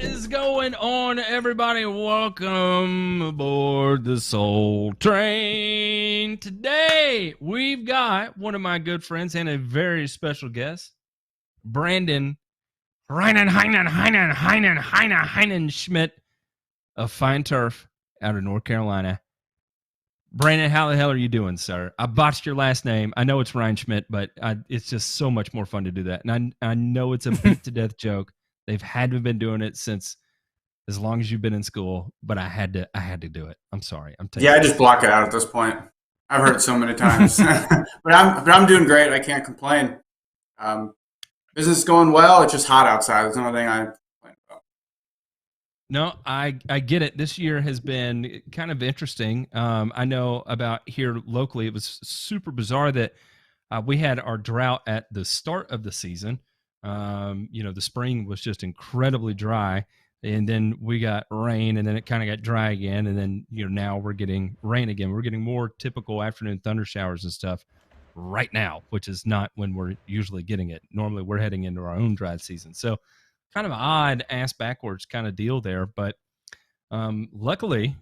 is going on, everybody? Welcome aboard the Soul Train. Today, we've got one of my good friends and a very special guest, Branden Heinen Schmidt of Fine Turf out of North Carolina. Branden, how the hell are you doing, sir? I botched your last name. I know it's Ryan Schmidt, but it's just so much more fun to do that. And I know it's a beat-to-death joke. They've had to have been doing it since as long as you've been in school, but I had to do it. I'm sorry. I'm taking Yeah, I just block it out at this point. I've heard it so many times, but I'm doing great. I can't complain. Business is going well. It's just hot outside. That's the only thing I complain about. No, I get it. This year has been kind of interesting. I know about here locally, it was super bizarre that we had our drought at the start of the season. The spring was just incredibly dry, and then we got rain, and then it kind of got dry again, and then now we're getting rain again. We're getting more typical afternoon thunder showers and stuff right now, which is not when we're usually getting it. Normally, we're heading into our own dry season, so kind of an odd ass backwards kind of deal there. But luckily,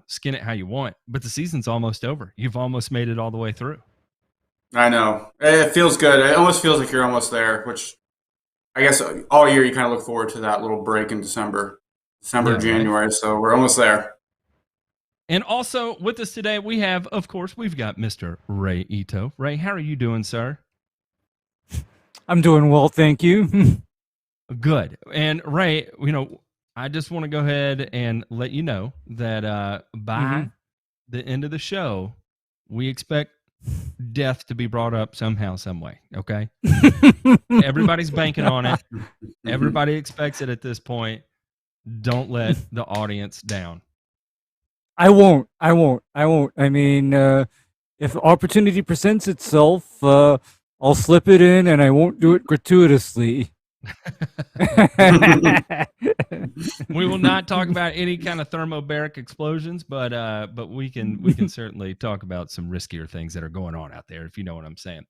skin it how you want. But the season's almost over. You've almost made it all the way through. I know. It feels good. It almost feels like you're almost there, which I guess all year you kind of look forward to that little break in December, Yeah, January. right. So we're almost there. And also with us today, we've got Mr. Ray Ito. Ray, how are you doing, sir? I'm doing well, thank you. Good. And Ray, I just want to go ahead and let you know that by the end of the show, we expect death to be brought up somehow, some way. Okay. Everybody's banking on it. Everybody expects it at this point. Don't let the audience down. I won't. I mean, if opportunity presents itself, I'll slip it in, and I won't do it gratuitously. We will not talk about any kind of thermobaric explosions, but we can certainly talk about some riskier things that are going on out there, if you know what I'm saying.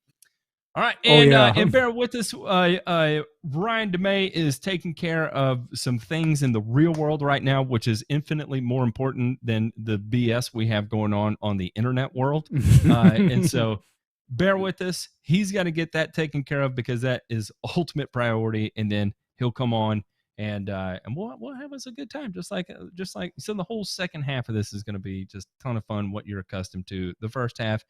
All right, and and bear with us. Ryan DeMay is taking care of some things in the real world right now, which is infinitely more important than the BS we have going on the internet world. And so, bear with us. He's got to get that taken care of because that is ultimate priority. And then he'll come on and we'll have us a good time, just like so. The whole second half of this is going to be just a ton of fun. What you're accustomed to. The first half,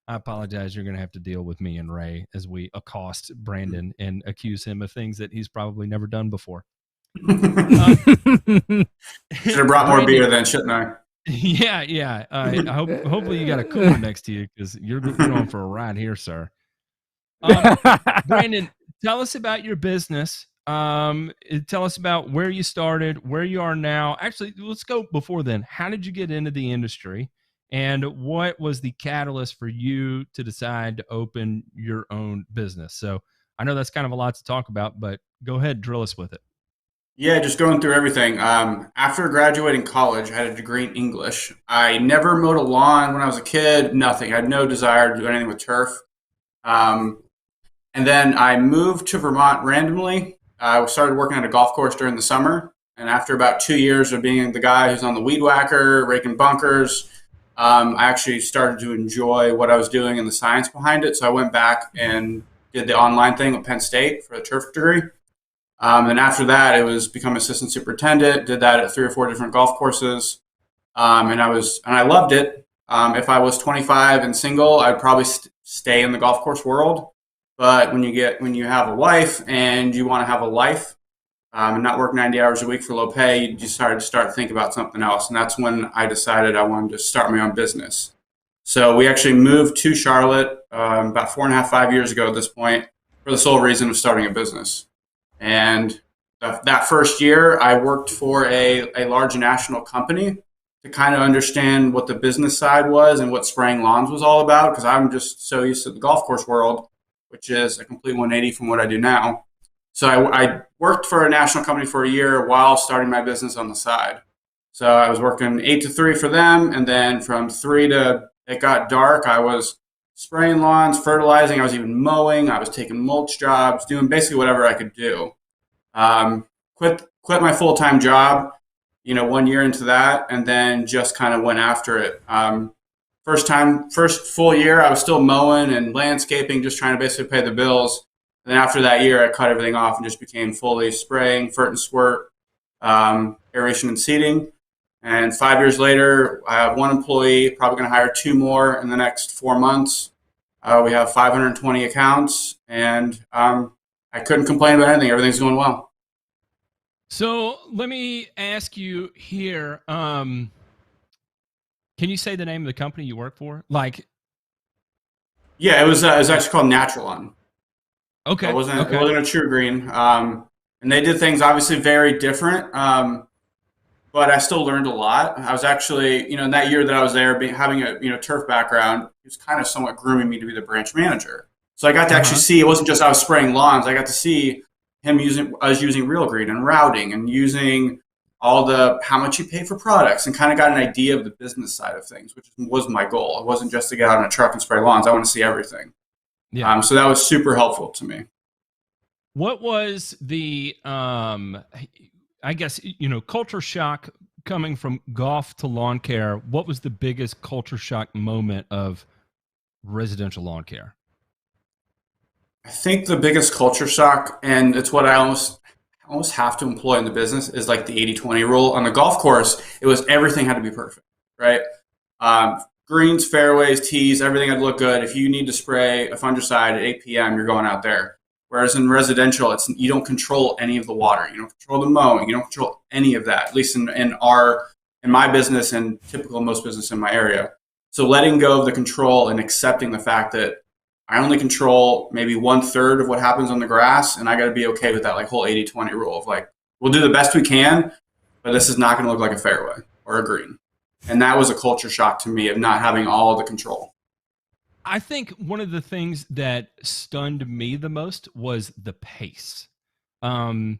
I apologize. You're going to have to deal with me and Ray as we accost Branden and accuse him of things that he's probably never done before. Should have brought more beer then, shouldn't I? Yeah. Hopefully you got a cooler next to you because you're on for a ride here, sir. Branden, tell us about your business. Tell us about where you started, where you are now. Actually, let's go before then. How did you get into the industry? And what was the catalyst for you to decide to open your own business? So I know that's kind of a lot to talk about, but go ahead, drill us with it. Yeah, just going through everything. After graduating college, I had a degree in English. I never mowed a lawn when I was a kid, nothing. I had no desire to do anything with turf. And then I moved to Vermont randomly. I started working at a golf course during the summer. And after about 2 years of being the guy who's on the weed whacker, raking bunkers, I actually started to enjoy what I was doing and the science behind it. So I went back and did the online thing at Penn State for a turf degree. And after that, it was become assistant superintendent. Did that at 3 or 4 different golf courses, and I loved it. If I was 25 and single, I'd probably stay in the golf course world. But when you have a wife and you want to have a life, and not work 90 hours a week for low pay, you decided to start thinking about something else. And that's when I decided I wanted to start my own business. So we actually moved to Charlotte about 4.5, 5 years ago at this point for the sole reason of starting a business. And that first year, I worked for a large national company to kind of understand what the business side was and what spraying lawns was all about, because I'm just so used to the golf course world, which is a complete 180 from what I do now. So I worked for a national company for a year while starting my business on the side. So I was working 8 to 3 for them, and then from 3 to it got dark, I was spraying lawns, fertilizing. I was even mowing. I was taking mulch jobs, doing basically whatever I could do. quit my full-time job, 1 year into that, and then just kind of went after it. First full year, I was still mowing and landscaping, just trying to basically pay the bills. And then after that year, I cut everything off and just became fully spraying, fert and squirt, aeration and seeding. And 5 years later, I have one employee, probably going to hire two more in the next 4 months. We have 520 accounts, and I couldn't complain about anything. Everything's going well. So let me ask you here. Can you say the name of the company you work for? Yeah, it was actually called Naturalon. Okay. So it wasn't a True Green. And they did things obviously very different. But I still learned a lot. I was actually, in that year that I was there, having a turf background, he was kind of somewhat grooming me to be the branch manager. So I got to actually see, it wasn't just I was spraying lawns. I got to see him using Real Green and routing and using how much he paid for products, and kind of got an idea of the business side of things, which was my goal. It wasn't just to get out in a truck and spray lawns. I want to see everything. Yeah. So that was super helpful to me. What was the, I guess, culture shock coming from golf to lawn care? What was the biggest culture shock moment of residential lawn care? I think the biggest culture shock, and it's what I almost have to employ in the business, is like the 80-20 rule. On the golf course, it was everything had to be perfect, right? Greens, fairways, tees, everything had to look good. If you need to spray a fungicide at 8 p.m., you're going out there. Whereas in residential, you don't control any of the water. You don't control the mowing. You don't control any of that, at least in my business and typical most business in my area. So letting go of the control and accepting the fact that I only control maybe 1/3 of what happens on the grass, and I got to be okay with that whole 80-20 rule of we'll do the best we can, but this is not going to look like a fairway or a green. And that was a culture shock to me of not having all of the control. I think one of the things that stunned me the most was the pace. Going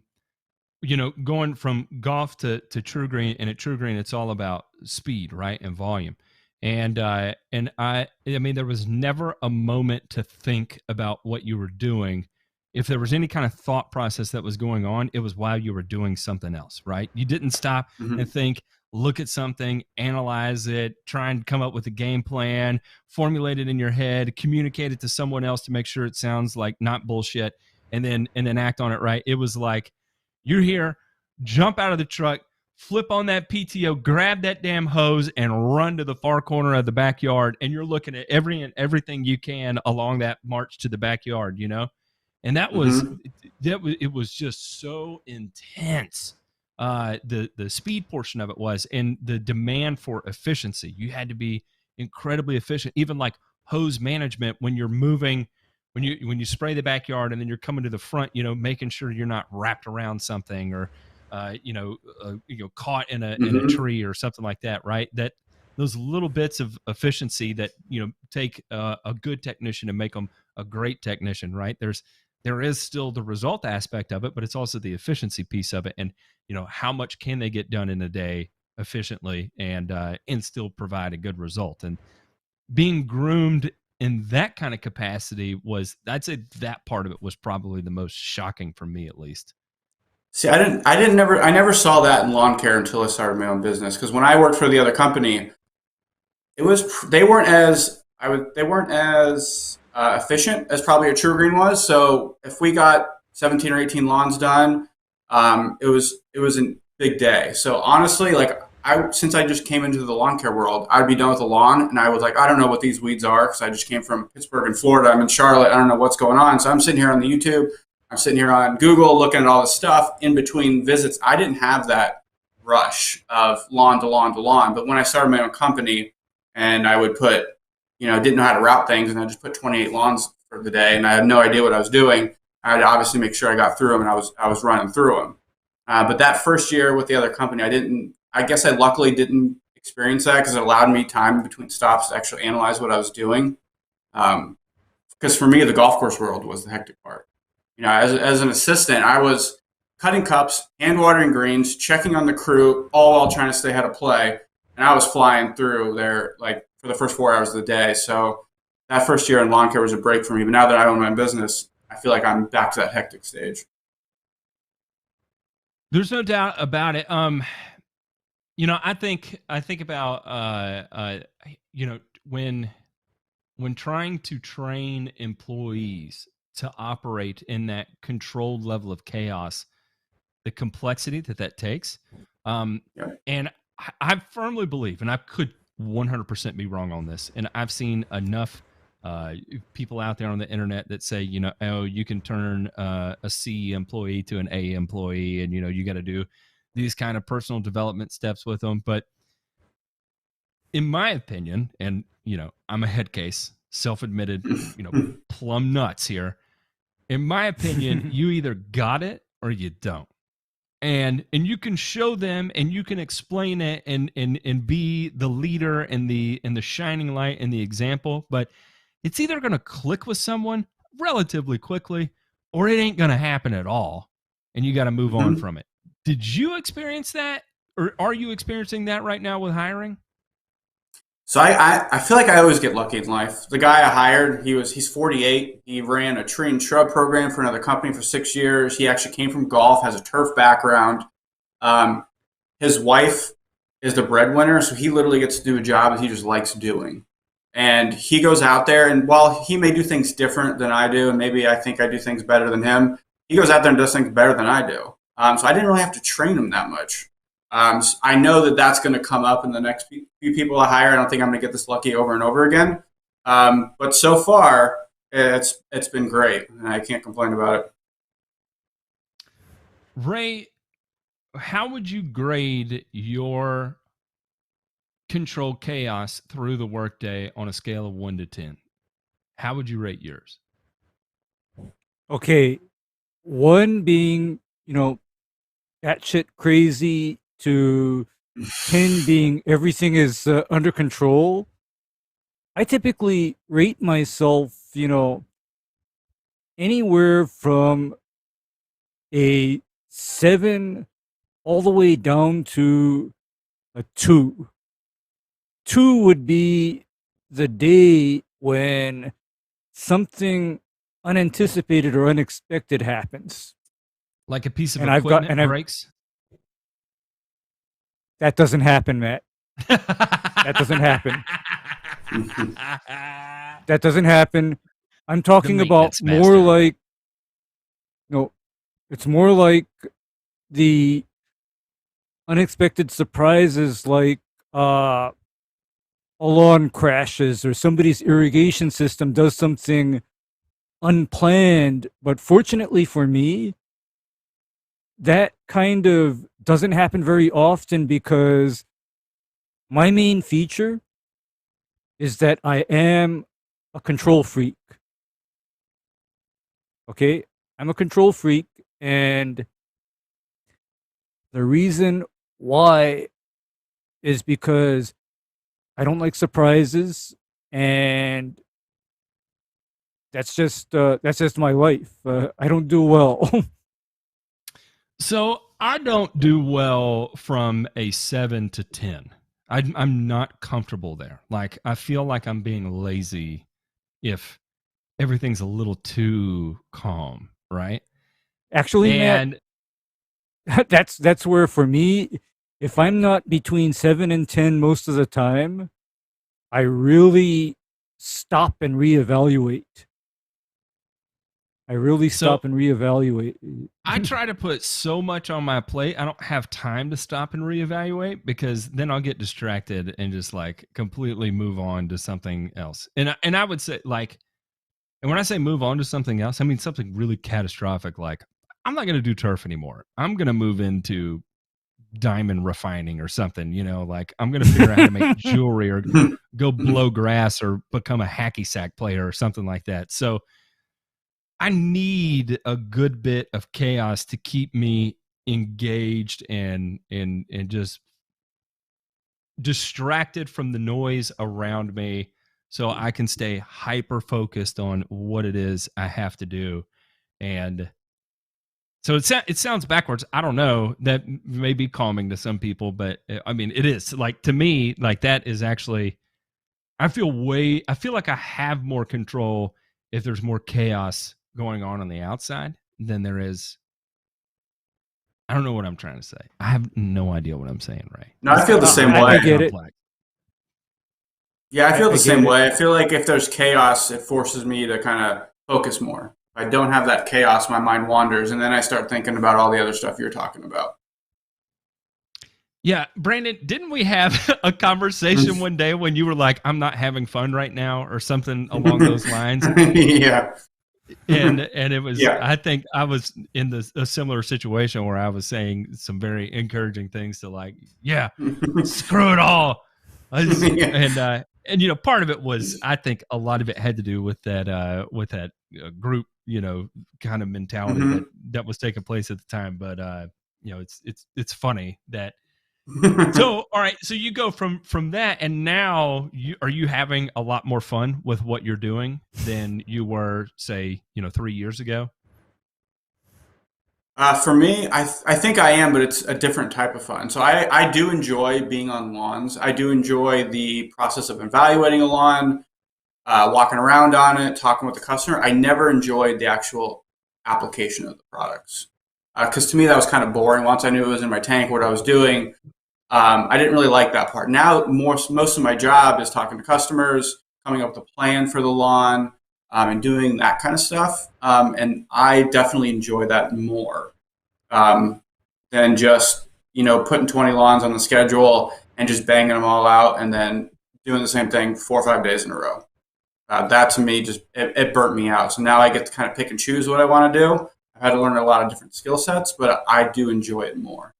from golf to True Green, and at True Green, it's all about speed, right, and volume. And I mean, there was never a moment to think about what you were doing. If there was any kind of thought process that was going on, it was while you were doing something else, right? You didn't stop and think, look at something, analyze it, try and come up with a game plan, formulate it in your head, communicate it to someone else to make sure it sounds like not bullshit, and then act on it, right? It was like, you're here, jump out of the truck, flip on that PTO, grab that damn hose, and run to the far corner of the backyard, and you're looking at everything you can along that march to the backyard, And that was it was just so intense. The speed portion of it was, and the demand for efficiency. You had to be incredibly efficient, even like hose management when you're moving, when you spray the backyard and then you're coming to the front, making sure you're not wrapped around something or caught in a tree or something like that, right? That those little bits of efficiency that take a good technician and make them a great technician, right? There is still the result aspect of it, but it's also the efficiency piece of it, and how much can they get done in a day efficiently and still provide a good result. And being groomed in that kind of capacity I'd say that part of it was probably the most shocking for me, at least. See, I never saw that in lawn care until I started my own business. Because when I worked for the other company, they weren't as efficient as probably a True Green was. So if we got 17 or 18 lawns done, it was a big day. So honestly, since I just came into the lawn care world, I'd be done with the lawn, and I was like, I don't know what these weeds are, because I just came from Pittsburgh and Florida. I'm in Charlotte. I don't know what's going on. So I'm sitting here on the YouTube. I'm sitting here on Google looking at all this stuff in between visits. I didn't have that rush of lawn to lawn to lawn. But when I started my own company, and I would put, didn't know how to route things, and I just put 28 lawns for the day, and I had no idea what I was doing. I had to obviously make sure I got through them, and I was running through them. But that first year with the other company, I guess I luckily didn't experience that, because it allowed me time between stops to actually analyze what I was doing. Because for me, the golf course world was the hectic part. As an assistant, I was cutting cups, hand watering greens, checking on the crew, all while trying to stay ahead of play. And I was flying through there for the first 4 hours of the day. So that first year in lawn care was a break for me. But now that I own my business, I feel like I'm back to that hectic stage. There's no doubt about it. You know, I think about you know, when trying to train employees to operate in that controlled level of chaos, the complexity that that takes. Yeah. And I firmly believe, and I could 100% be wrong on this, and I've seen enough people out there on the internet that say, you know, oh, you can turn a C employee to an A employee, and you know, you got to do these kind of personal development steps with them. But in my opinion, and you know, I'm a head case, self-admitted, you know, plumb nuts here. In my opinion, you either got it or you don't. And you can show them and you can explain it and be the leader and the shining light and the example, but it's either going to click with someone relatively quickly or it ain't going to happen at all, and you got to move on from it. Did you experience that, or are you experiencing that right now with hiring? So I feel like I always get lucky in life. The guy I hired, he's 48. He ran a tree and shrub program for another company for 6 years. He actually came from golf, has a turf background. Um, his wife is the breadwinner, so he literally gets to do a job that he just likes doing. And he goes out there, and while he may do things different than I do, and maybe I think I do things better than him, he goes out there and does things better than I do. So I didn't really have to train him that much. So I know that that's going to come up in the next few people I hire. I don't think I'm going to get this lucky over and over again. But so far, it's been great, and I can't complain about it. Ray, how would you grade your controlled chaos through the workday on a scale of 1 to 10? How would you rate yours? Okay, 1 being, you know, that shit crazy, to 10 being everything is under control. I typically rate myself, you know, anywhere from a 7 all the way down to a 2. 2 would be the day when something unanticipated or unexpected happens. Like a piece of And equipment breaks? That doesn't happen, Matt. That doesn't happen. That doesn't happen. I'm talking about more like, no, it's more like the unexpected surprises, like a lawn crashes or somebody's irrigation system does something unplanned. But fortunately for me, that kind of doesn't happen very often because my main feature is that I am a control freak. Okay? I'm a control freak, and the reason why is because I don't like surprises, and that's just my life. I don't do well. So I don't do well from a 7 to 10. I'm not comfortable there. Like, I feel like I'm being lazy if everything's a little too calm, right? Actually, and Matt, that's where for me, if I'm not between 7 and 10 most of the time, I really stop and reevaluate. I try to put so much on my plate, I don't have time to stop and reevaluate, because then I'll get distracted and just like completely move on to something else. And I would say, like, and when I say move on to something else, I mean something really catastrophic, like I'm not going to do turf anymore. I'm going to move into diamond refining or something, you know, like I'm going to figure out how to make jewelry or go blow grass or become a hacky sack player or something like that. So I need a good bit of chaos to keep me engaged and just distracted from the noise around me, so I can stay hyper focused on what it is I have to do. And so it sounds backwards. I don't know. That may be calming to some people, but I mean, it is. Like, to me, like, that is actually, I feel like I have more control if there's more chaos going on the outside than there is I don't know what I'm trying to say. I have no idea what I'm saying, Ray. No, I feel the same way. I get it. Yeah, I feel the same way. I feel like if there's chaos, it forces me to kind of focus more. If I don't have that chaos, my mind wanders, and then I start thinking about all the other stuff you're talking about. Yeah, Branden, didn't we have a conversation one day when you were like, I'm not having fun right now, or something along those lines? Yeah. And it was, I think I was in a similar situation where I was saying some very encouraging things to like, screw it all. And you know, part of it was, I think a lot of it had to do with that group, you know, kind of mentality that was taking place at the time. But you know, it's funny that. So, all right. So you go from that, and now are you having a lot more fun with what you're doing than you were, say, 3 years ago? For me, I think I am, but it's a different type of fun. So I do enjoy being on lawns. I do enjoy the process of evaluating a lawn, walking around on it, talking with the customer. I never enjoyed the actual application of the products because to me that was kind of boring. Once I knew it was in my tank, what I was doing. I didn't really like that part. Now, most of my job is talking to customers, coming up with a plan for the lawn, and doing that kind of stuff. And I definitely enjoy that more than just putting 20 lawns on the schedule and just banging them all out and then doing the same thing 4 or 5 days in a row. That to me just it burnt me out. So now I get to kind of pick and choose what I want to do. I've had to learn a lot of different skill sets, but I do enjoy it more.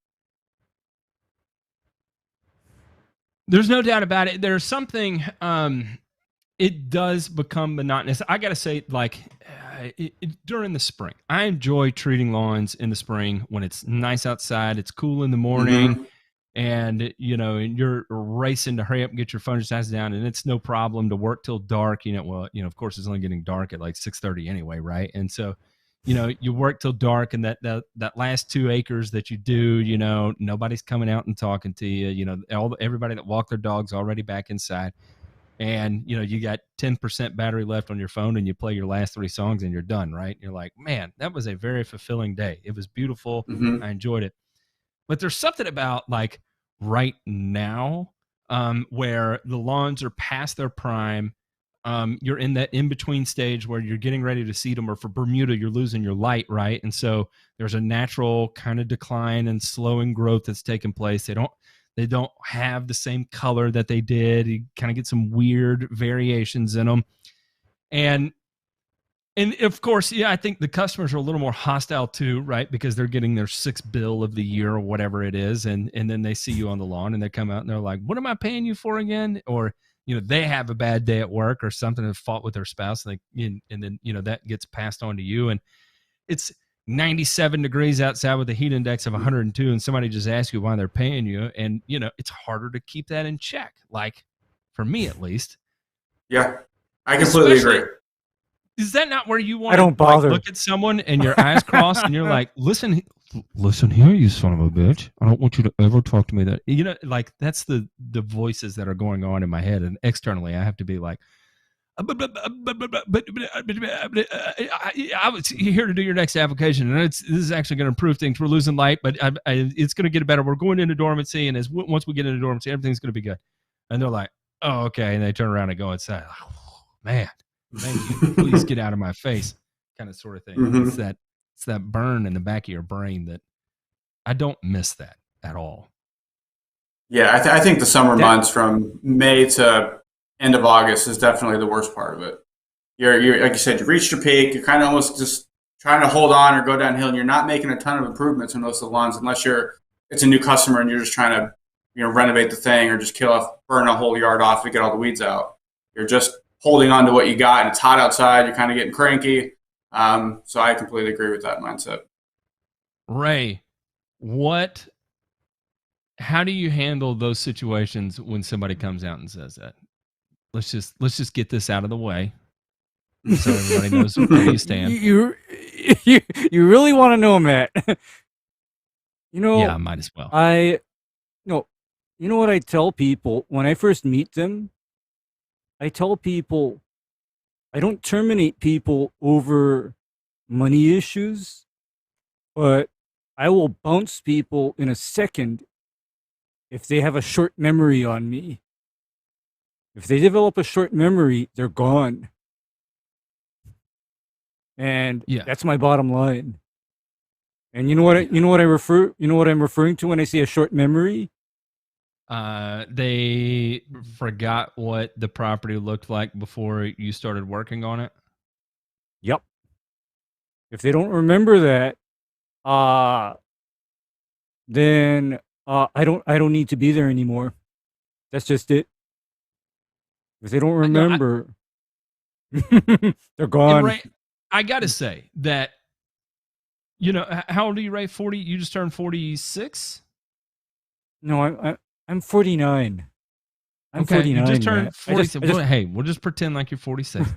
There's no doubt about it. There's something, it does become monotonous. I got to say, like, during the spring, I enjoy treating lawns in the spring when it's nice outside, it's cool in the morning, and, and you're racing to hurry up and get your fungicides down, and it's no problem to work till dark. Of course, it's only getting dark at like 6:30 anyway, right? And so, you work till dark, and that last 2 acres that you do, nobody's coming out and talking to you. Everybody that walked their dogs already back inside, and you got 10% battery left on your phone, and you play your last 3 songs, and you're done, right? And you're like, man, that was a very fulfilling day. It was beautiful. I enjoyed it. But there's something about like right now, where the lawns are past their prime. You're in that in-between stage where you're getting ready to seed them, or for Bermuda, you're losing your light, right? And so there's a natural kind of decline and slowing growth that's taking place. They don't have the same color that they did. You kind of get some weird variations in them. And of course, I think the customers are a little more hostile too, right? Because they're getting their 6th bill of the year or whatever it is. And then they see you on the lawn and they come out and they're like, what am I paying you for again? Or, they have a bad day at work or something, and fought with their spouse, and then that gets passed on to you. And it's 97 degrees outside with a heat index of 102, and somebody just asks you why they're paying you. And, it's harder to keep that in check. Like, for me at least. Yeah, I completely agree. Is that not where you want to like, look at someone and your eyes crossed and you're like, listen here, you son of a bitch. I don't want you to ever talk to me that, like that's the voices that are going on in my head, and externally I have to be like, I was here to do your next application, and this is actually going to improve things. We're losing light, but it's going to get better. We're going into dormancy, and once we get into dormancy, everything's going to be good. And they're like, oh, okay. And they turn around and go inside. Oh, man. Thank you. Please get out of my face, kind of sort of thing. It's that burn in the back of your brain that I don't miss that at all. Yeah, I think the summer months from May to end of August is definitely the worst part of it. You're like you said, you reached your peak. You're kind of almost just trying to hold on or go downhill, and you're not making a ton of improvements in most of the lawns unless it's a new customer and you're just trying to renovate the thing or just burn a whole yard off to get all the weeds out. You're just holding on to what you got, and it's hot outside. You're kind of getting cranky. So I completely agree with that mindset. Ray, how do you handle those situations when somebody comes out and says that? Let's just get this out of the way, so everybody knows where you stand. You really want to know, Matt? Yeah, I might as well. You know what I tell people when I first meet them? I tell people I don't terminate people over money issues, but I will bounce people in a second if they have a short memory on me. If they develop a short memory, they're gone. And that's my bottom line. And you know what I'm referring to when I say a short memory? They forgot what the property looked like before you started working on it. Yep. If they don't remember that, then I don't need to be there anymore. That's just it. If they don't remember, they're gone. Ray, I got to say that, how old are you, Ray? 40? You just turned 46? No, I'm 49. I'm okay, 49. You just turned 46. Hey, we'll just pretend like you're 46.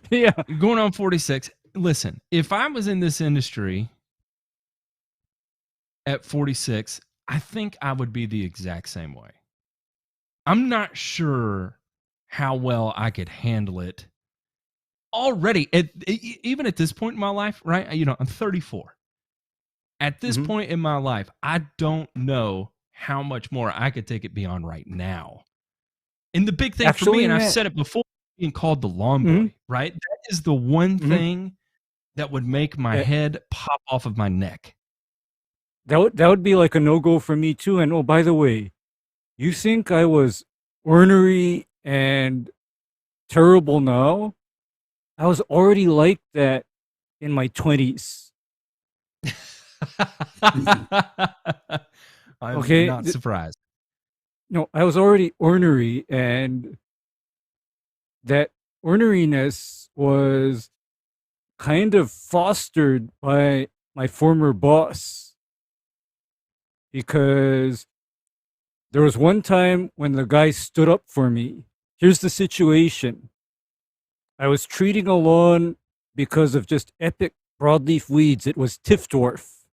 Yeah. You're going on 46. Listen, if I was in this industry at 46, I think I would be the exact same way. I'm not sure how well I could handle it already. Even at this point in my life, right? I'm 34. At this point in my life, I don't know how much more I could take it beyond right now. And the big thing for me, and I've said it before, being called the lawn boy, right? That is the one thing that would make my head pop off of my neck. That would be like a no-go for me too. And oh, by the way, you think I was ornery and terrible now? I was already like that in my 20s. I'm not surprised. No, I was already ornery, and that orneriness was kind of fostered by my former boss. Because there was one time when the guy stood up for me. Here's the situation. I was treating a lawn because of just epic broadleaf weeds. It was Tiftdorf.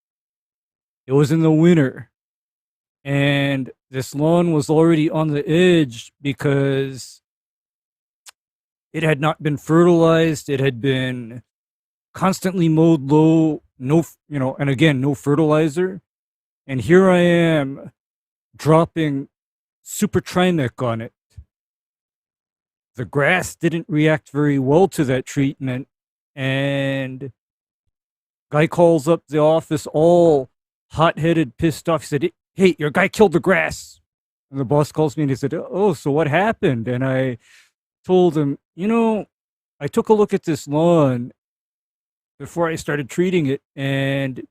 It was in the winter. And this lawn was already on the edge because it had not been fertilized. It had been constantly mowed low, and again, no fertilizer. And here I am dropping Super Trimec on it. The grass didn't react very well to that treatment. And guy calls up the office all hot-headed, pissed off. He said, "Hey, your guy killed the grass." And the boss calls me and he said, "Oh, so what happened?" And I told him, I took a look at this lawn before I started treating it, and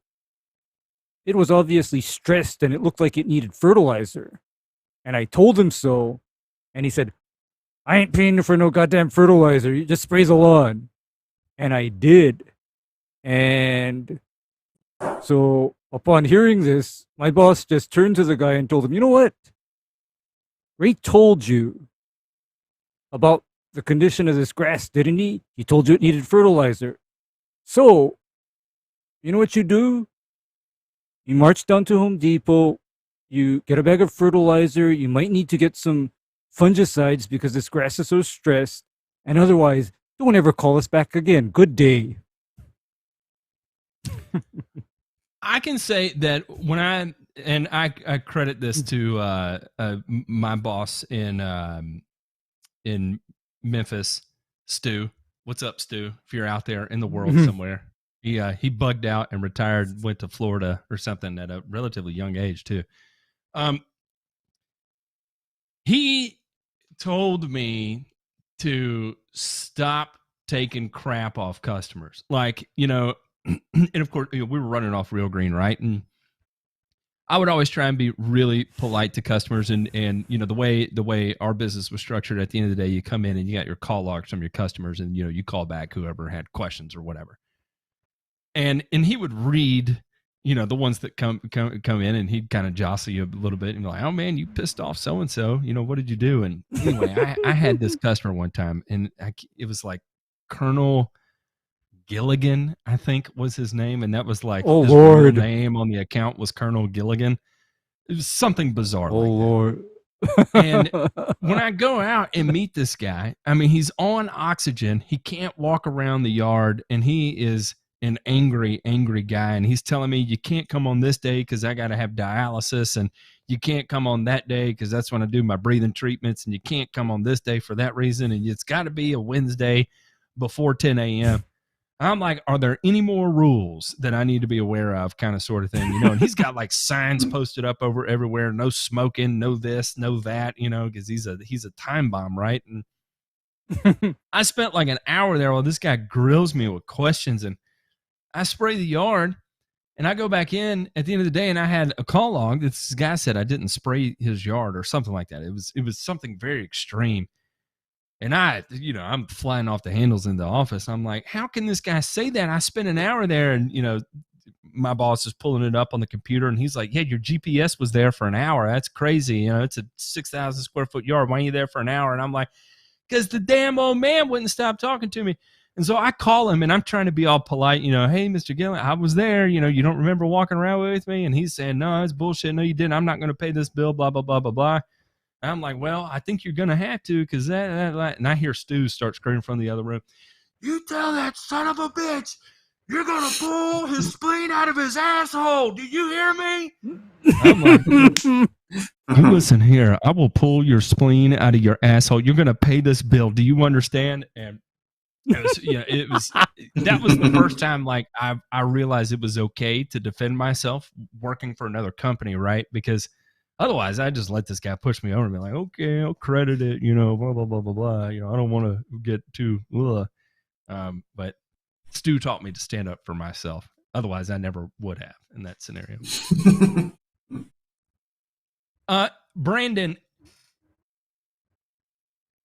it was obviously stressed and it looked like it needed fertilizer. And I told him so. And he said, "I ain't paying you for no goddamn fertilizer. You just spray the lawn." And I did. And so upon hearing this, my boss just turned to the guy and told him, "You know what? Ray told you about the condition of this grass, didn't he? He told you it needed fertilizer. So, you know what you do? You march down to Home Depot, you get a bag of fertilizer, you might need to get some fungicides because this grass is so stressed, and otherwise, don't ever call us back again. Good day." I can say that when I credit this to my boss in Memphis, Stu. What's up, Stu? If you're out there in the world somewhere. He bugged out and retired, went to Florida or something at a relatively young age too. He told me to stop taking crap off customers. Like, and of course, we were running off Real Green, right? And I would always try and be really polite to customers, and the way our business was structured. At the end of the day, you come in and you got your call logs from your customers, and you call back whoever had questions or whatever. And he would read, the ones that come in, and he'd kind of jostle you a little bit and be like, "Oh man, you pissed off so and so. What did you do?" And anyway, I had this customer one time, and it was like Colonel Gilligan, I think was his name, and that was like his real name on the account was Colonel Gilligan. It was something bizarre. Lord. And when I go out and meet this guy, I mean, he's on oxygen. He can't walk around the yard, and he is an angry guy, and he's telling me you can't come on this day because I got to have dialysis, and you can't come on that day because that's when I do my breathing treatments, and you can't come on this day for that reason, and it's got to be a Wednesday before 10 a.m. I'm like, are there any more rules that I need to be aware of, kind of sort of thing, you know? And he's got like signs posted up over everywhere, no smoking, no this, no that, you know, because he's a time bomb, right? And I spent like an hour there while this guy grills me with questions, and I spray the yard, and I go back in at the end of the day, and I had a call log. This guy said I didn't spray his yard or something like that. It was something very extreme. And I'm flying off the handles in the office. I'm like, how can this guy say that? I spent an hour there, and, you know, my boss is pulling it up on the computer, and he's like, yeah, your GPS was there for an hour. That's crazy. You know, it's a 6,000 square foot yard. Why are you there for an hour? And I'm like, because the damn old man wouldn't stop talking to me. And so I call him, and I'm trying to be all polite, you know, hey, Mr. Gillen, I was there. You know, you don't remember walking around with me? And he's saying, no, it's bullshit. No, you didn't. I'm not going to pay this bill, blah, blah, blah, blah, blah. I'm like, well, I think you're going to have to, because that. And I hear Stu start screaming from the other room. You tell that son of a bitch, you're going to pull his spleen out of his asshole. Do you hear me? I'm like, listen here. I will pull your spleen out of your asshole. You're going to pay this bill. Do you understand? And that was the first time like I realized it was okay to defend myself working for another company, right? Because otherwise, I just let this guy push me over and be like, okay, I'll credit it, you know, blah, blah, blah, blah, blah. You know, I don't want to get too, but Stu taught me to stand up for myself. Otherwise, I never would have in that scenario. Branden,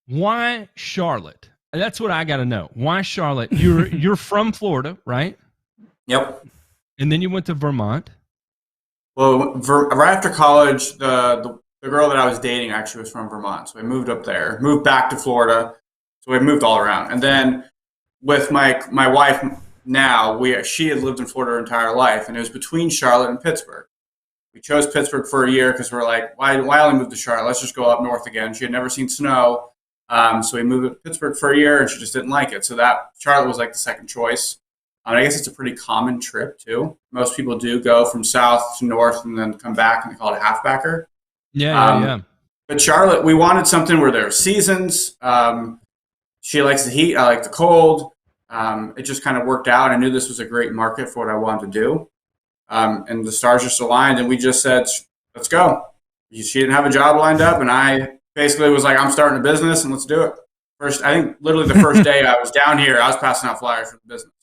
why Charlotte? That's what I got to know. Why Charlotte? You're from Florida, right? Yep. And then you went to Vermont. Well, right after college, the girl that I was dating actually was from Vermont. So I moved up there, moved back to Florida. So we moved all around. And then with my wife now, she had lived in Florida her entire life. And it was between Charlotte and Pittsburgh. We chose Pittsburgh for a year because we're like, why only move to Charlotte? Let's just go up north again. She had never seen snow. So we moved to Pittsburgh for a year, and she just didn't like it. So that Charlotte was like the second choice. I guess it's a pretty common trip, too. Most people do go from south to north and then come back, and they call it a halfbacker. Yeah. But Charlotte, we wanted something where there are seasons. She likes the heat. I like the cold. It just kind of worked out. I knew this was a great market for what I wanted to do. And the stars just aligned, and we just said, let's go. She didn't have a job lined up, and I basically was like, I'm starting a business, and let's do it. I think literally the first day I was down here, I was passing out flyers for the business.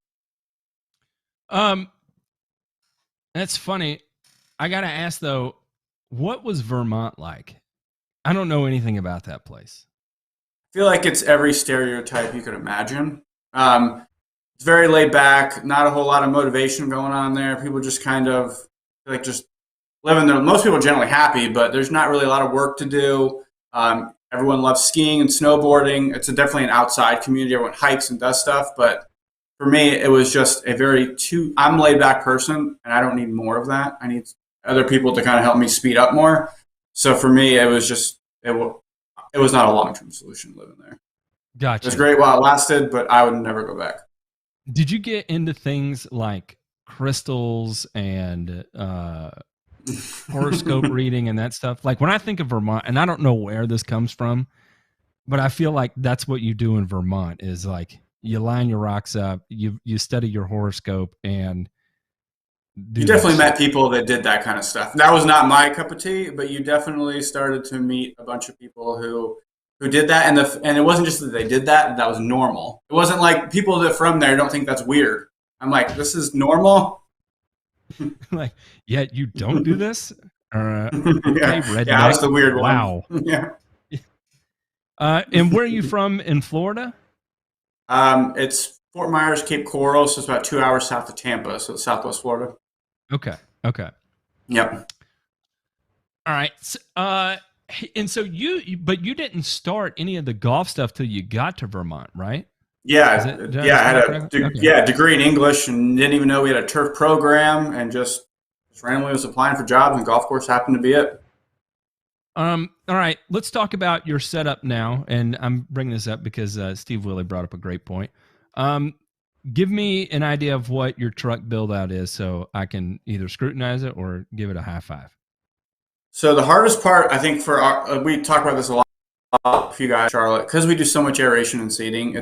That's funny. I got to ask, though, what was Vermont like? I don't know anything about that place. I feel like it's every stereotype you could imagine. It's very laid back, not a whole lot of motivation going on there. People just kind of like just living there. Most people are generally happy, but there's not really a lot of work to do. Everyone loves skiing and snowboarding. It's definitely an outside community. Everyone hikes and does stuff. But for me, it was just I'm a laid back person, and I don't need more of that. I need other people to kind of help me speed up more. So for me, it was just, it was not a long-term solution living there. Gotcha. It was great while it lasted, but I would never go back. Did you get into things like crystals and horoscope reading and that stuff? Like when I think of Vermont, and I don't know where this comes from, but I feel like that's what you do in Vermont is like you line your rocks up, you study your horoscope, and you definitely met people that did that kind of stuff. That was not my cup of tea, but you definitely started to meet a bunch of people who did that, and it wasn't just that they did that was normal. It wasn't like people that from there don't think that's weird. I'm like, this is normal. Like, yeah, you don't do this? Yeah, I was the weird one. Wow. Yeah. And where are you from in Florida? It's Fort Myers, Cape Coral, so it's about 2 hours south of Tampa, so it's Southwest Florida. Okay. Yep. All right. And so you didn't start any of the golf stuff till you got to Vermont, right? Yeah, I had a degree in English and didn't even know we had a turf program, and just randomly was applying for jobs, and golf course happened to be it. All right, let's talk about your setup now, and I'm bringing this up because Steve Willie brought up a great point. give me an idea of what your truck build out is so I can either scrutinize it or give it a high five. So the hardest part, I think, for we talk about this a lot for you guys, Charlotte, because we do so much aeration and seeding.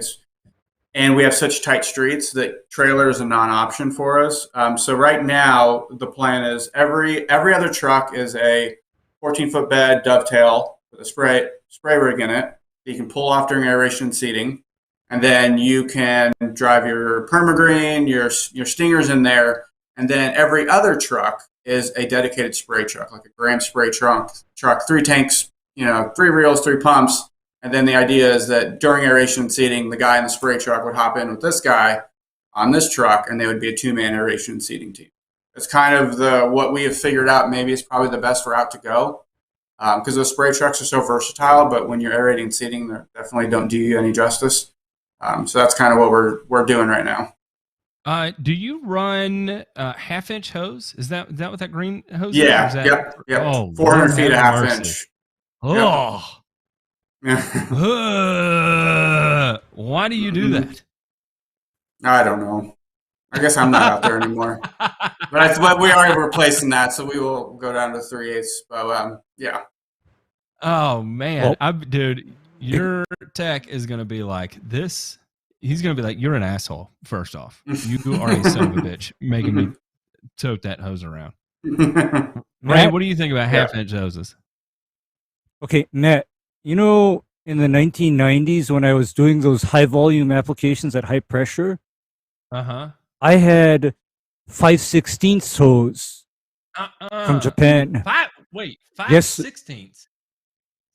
And we have such tight streets that trailer is a non-option for us. So right now, the plan is every other truck is a 14-foot bed dovetail with a spray rig in it. You can pull off during aeration and seeding, and then you can drive your permagreen, your stingers in there, and then every other truck is a dedicated spray truck, like a gram spray truck, 3 tanks, 3 reels, 3 pumps. And then the idea is that during aeration and seeding, the guy in the spray truck would hop in with this guy on this truck, and they would be a 2-man aeration and seeding team. It's kind of what we have figured out maybe is probably the best route to go, because those spray trucks are so versatile, but when you're aerating and seeding, they definitely don't do you any justice. So that's kind of what we're doing right now. Do you run half-inch hose? Is that what that green hose is? Yeah, Yep. Oh, 400 feet, a half inch. Oh. Yep. Why do you do that? I don't know. I guess I'm not out there anymore. But we are replacing that, so we will go down to 3/8. But yeah. Oh man, dude, your tech is gonna be like this. He's gonna be like, you're an asshole. First off, you are a son of a bitch, making me tote that hose around. Ray, what do you think about half-inch hoses? Okay, Matt. In the 1990s when I was doing those high volume applications at high pressure, I had 5/16 hose from Japan. 5/16.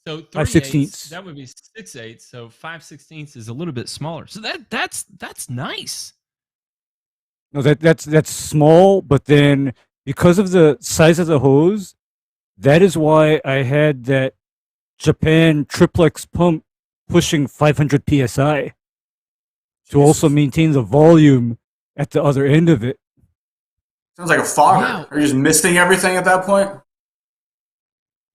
So 5/16. That would be 6/8. So 5/16 is a little bit smaller. So that's nice. No, that's small, but then because of the size of the hose, that is why I had that Japan triplex pump pushing 500 psi to also maintain the volume at the other end of it. Sounds like a fogger. Wow. Are you just misting everything at that point?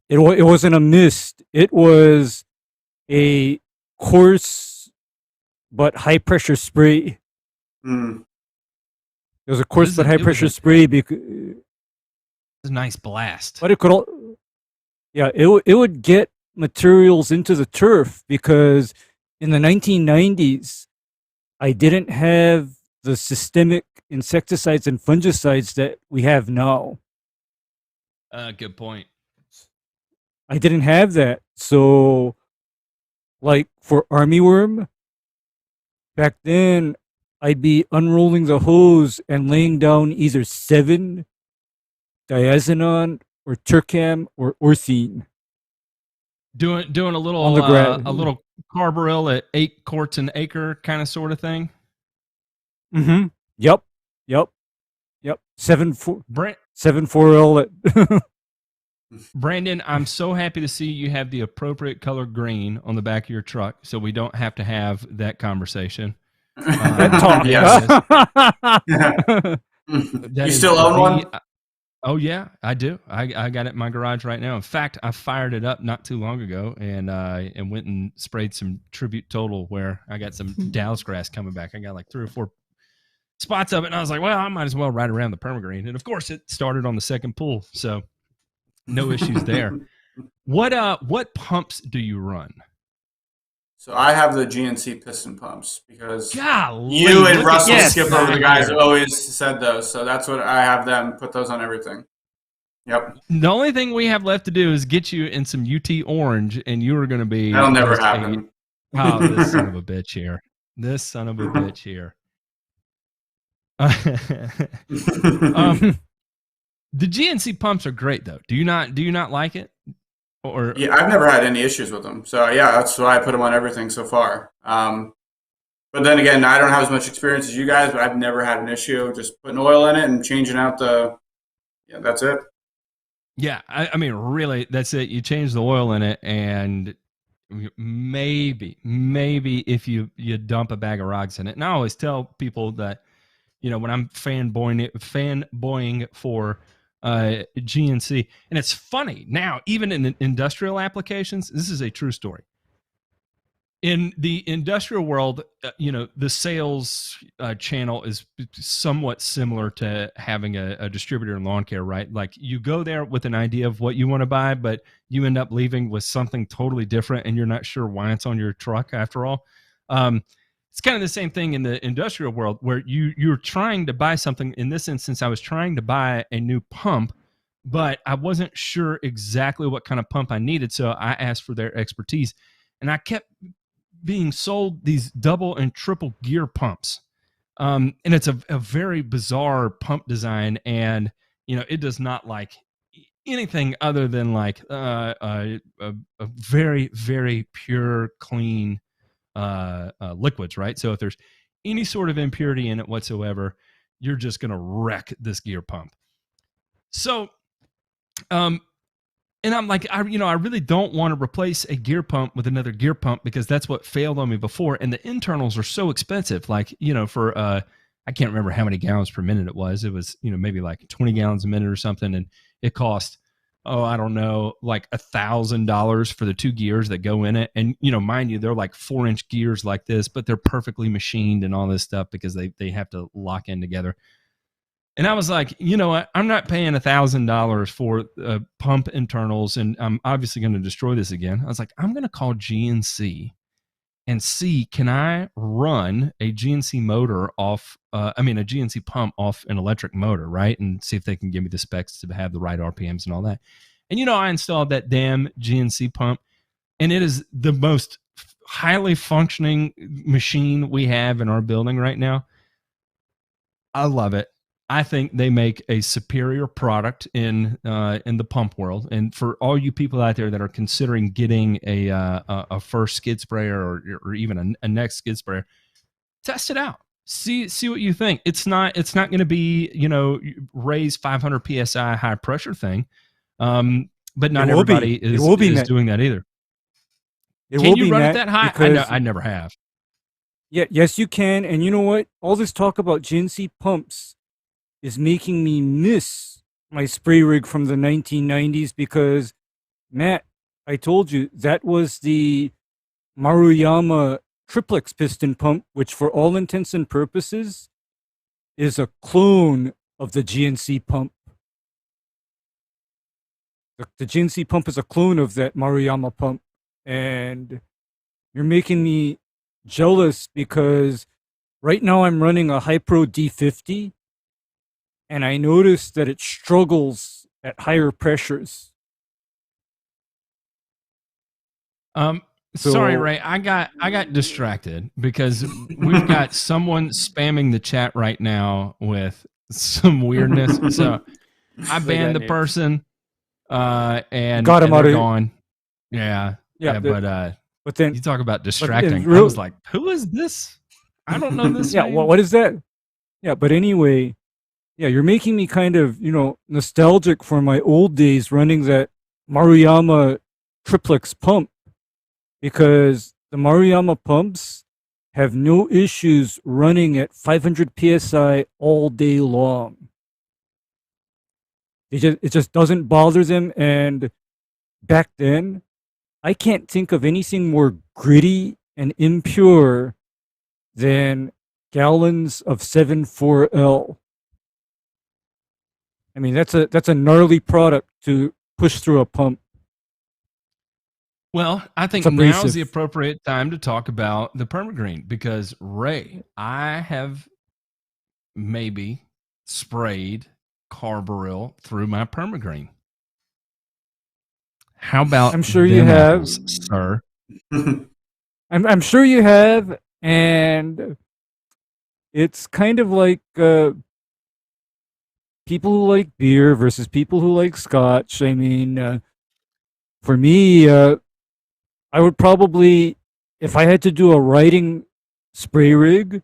It wasn't a mist. It was a coarse but high pressure spray. It was a coarse but high pressure spray because it was a nice blast. But it could it would get materials into the turf because in the 1990s I didn't have the systemic insecticides and fungicides that we have now. Good point. I didn't have that. So like for armyworm, back then I'd be unrolling the hose and laying down either 7 diazinon or Turcam or orthene. Doing a little carbaryl at 8 quarts an acre kind of sort of thing. Mm-hmm. Yep. 7,4-L at Brandon, I'm so happy to see you have the appropriate color green on the back of your truck, so we don't have to have that conversation. You still own one? Oh yeah, I do. I got it in my garage right now. In fact, I fired it up not too long ago and went and sprayed some Tribute Total where I got some Dallas grass coming back. I got like 3 or 4 spots of it, and I was like, well, I might as well ride around the permagreen. And of course, it started on the second pull, so no issues there. What pumps do you run? So I have the GNC piston pumps because Golly, you and Russell skip over the guys who always said those. So that's what I have them put those on everything. Yep. The only thing we have left to do is get you in some UT orange, and you are going to be. That'll never happen. Oh, this son of a bitch here. This son of a bitch here. The GNC pumps are great though. Do you not like it? Or yeah, I've never had any issues with them. So yeah, that's why I put them on everything so far. But then again, I don't have as much experience as you guys, but I've never had an issue just putting oil in it and changing out that's it. Yeah, I mean, really, that's it. You change the oil in it, and maybe if you dump a bag of rocks in it. And I always tell people that, when I'm fanboying for GNC, and it's funny now, even in industrial applications, this is a true story. In the industrial world, the sales channel is somewhat similar to having a distributor in lawn care, right? Like you go there with an idea of what you want to buy, but you end up leaving with something totally different and you're not sure why it's on your truck after all. It's kind of the same thing in the industrial world where you're trying to buy something. In this instance, I was trying to buy a new pump, but I wasn't sure exactly what kind of pump I needed. So I asked for their expertise, and I kept being sold these double and triple gear pumps. And it's a very bizarre pump design. And, it does not like anything other than like a very, very pure, clean liquids, right? So if there's any sort of impurity in it whatsoever, you're just going to wreck this gear pump. So, and I'm like, I really don't want to replace a gear pump with another gear pump because that's what failed on me before. And the internals are so expensive. Like, for, I can't remember how many gallons per minute it was. It was, maybe like 20 gallons a minute or something. And it cost, I don't know, like $1,000 for the 2 gears that go in it. And, mind you, they're like 4-inch gears like this, but they're perfectly machined and all this stuff because they have to lock in together. And I was like, you know what? I'm not paying $1,000 for pump internals, and I'm obviously going to destroy this again. I was like, I'm going to call GNC and see, can I run a GNC motor off, a GNC pump off an electric motor, right? And see if they can give me the specs to have the right RPMs and all that. And, I installed that damn GNC pump, and it is the most highly functioning machine we have in our building right now. I love it. I think they make a superior product in the pump world. And for all you people out there that are considering getting a first skid sprayer or even a next skid sprayer, test it out. See what you think. It's not going to be raise 500 psi high pressure thing, but not everybody is doing that either. Can you run it that high? I never have. Yeah, yes, you can. And you know what? All this talk about GNC pumps is making me miss my spray rig from the 1990s because, Matt, I told you, that was the Maruyama triplex piston pump, which for all intents and purposes is a clone of the GNC pump. The GNC pump is a clone of that Maruyama pump. And you're making me jealous because right now I'm running a Hypro D50, and I noticed that it struggles at higher pressures. Sorry, Ray. I got distracted because we've got someone spamming the chat right now with some weirdness. So I banned the person, and got him out of gone. Yeah. But then you talk about distracting. I was like, who is this? I don't know this. Yeah. What is that? Yeah. But anyway. Yeah, you're making me kind of, nostalgic for my old days running that Maruyama triplex pump, because the Maruyama pumps have no issues running at 500 psi all day long. It just doesn't bother them. And back then, I can't think of anything more gritty and impure than gallons of 7,4L. I mean, that's a gnarly product to push through a pump. Well, I think now is the appropriate time to talk about the Permagreen because, Ray, I have maybe sprayed carbaryl through my Permagreen. How about I'm sure you have, sir. I'm sure you have, and it's kind of like people who like beer versus people who like scotch. I mean, for me, I would probably, if I had to do a riding spray rig,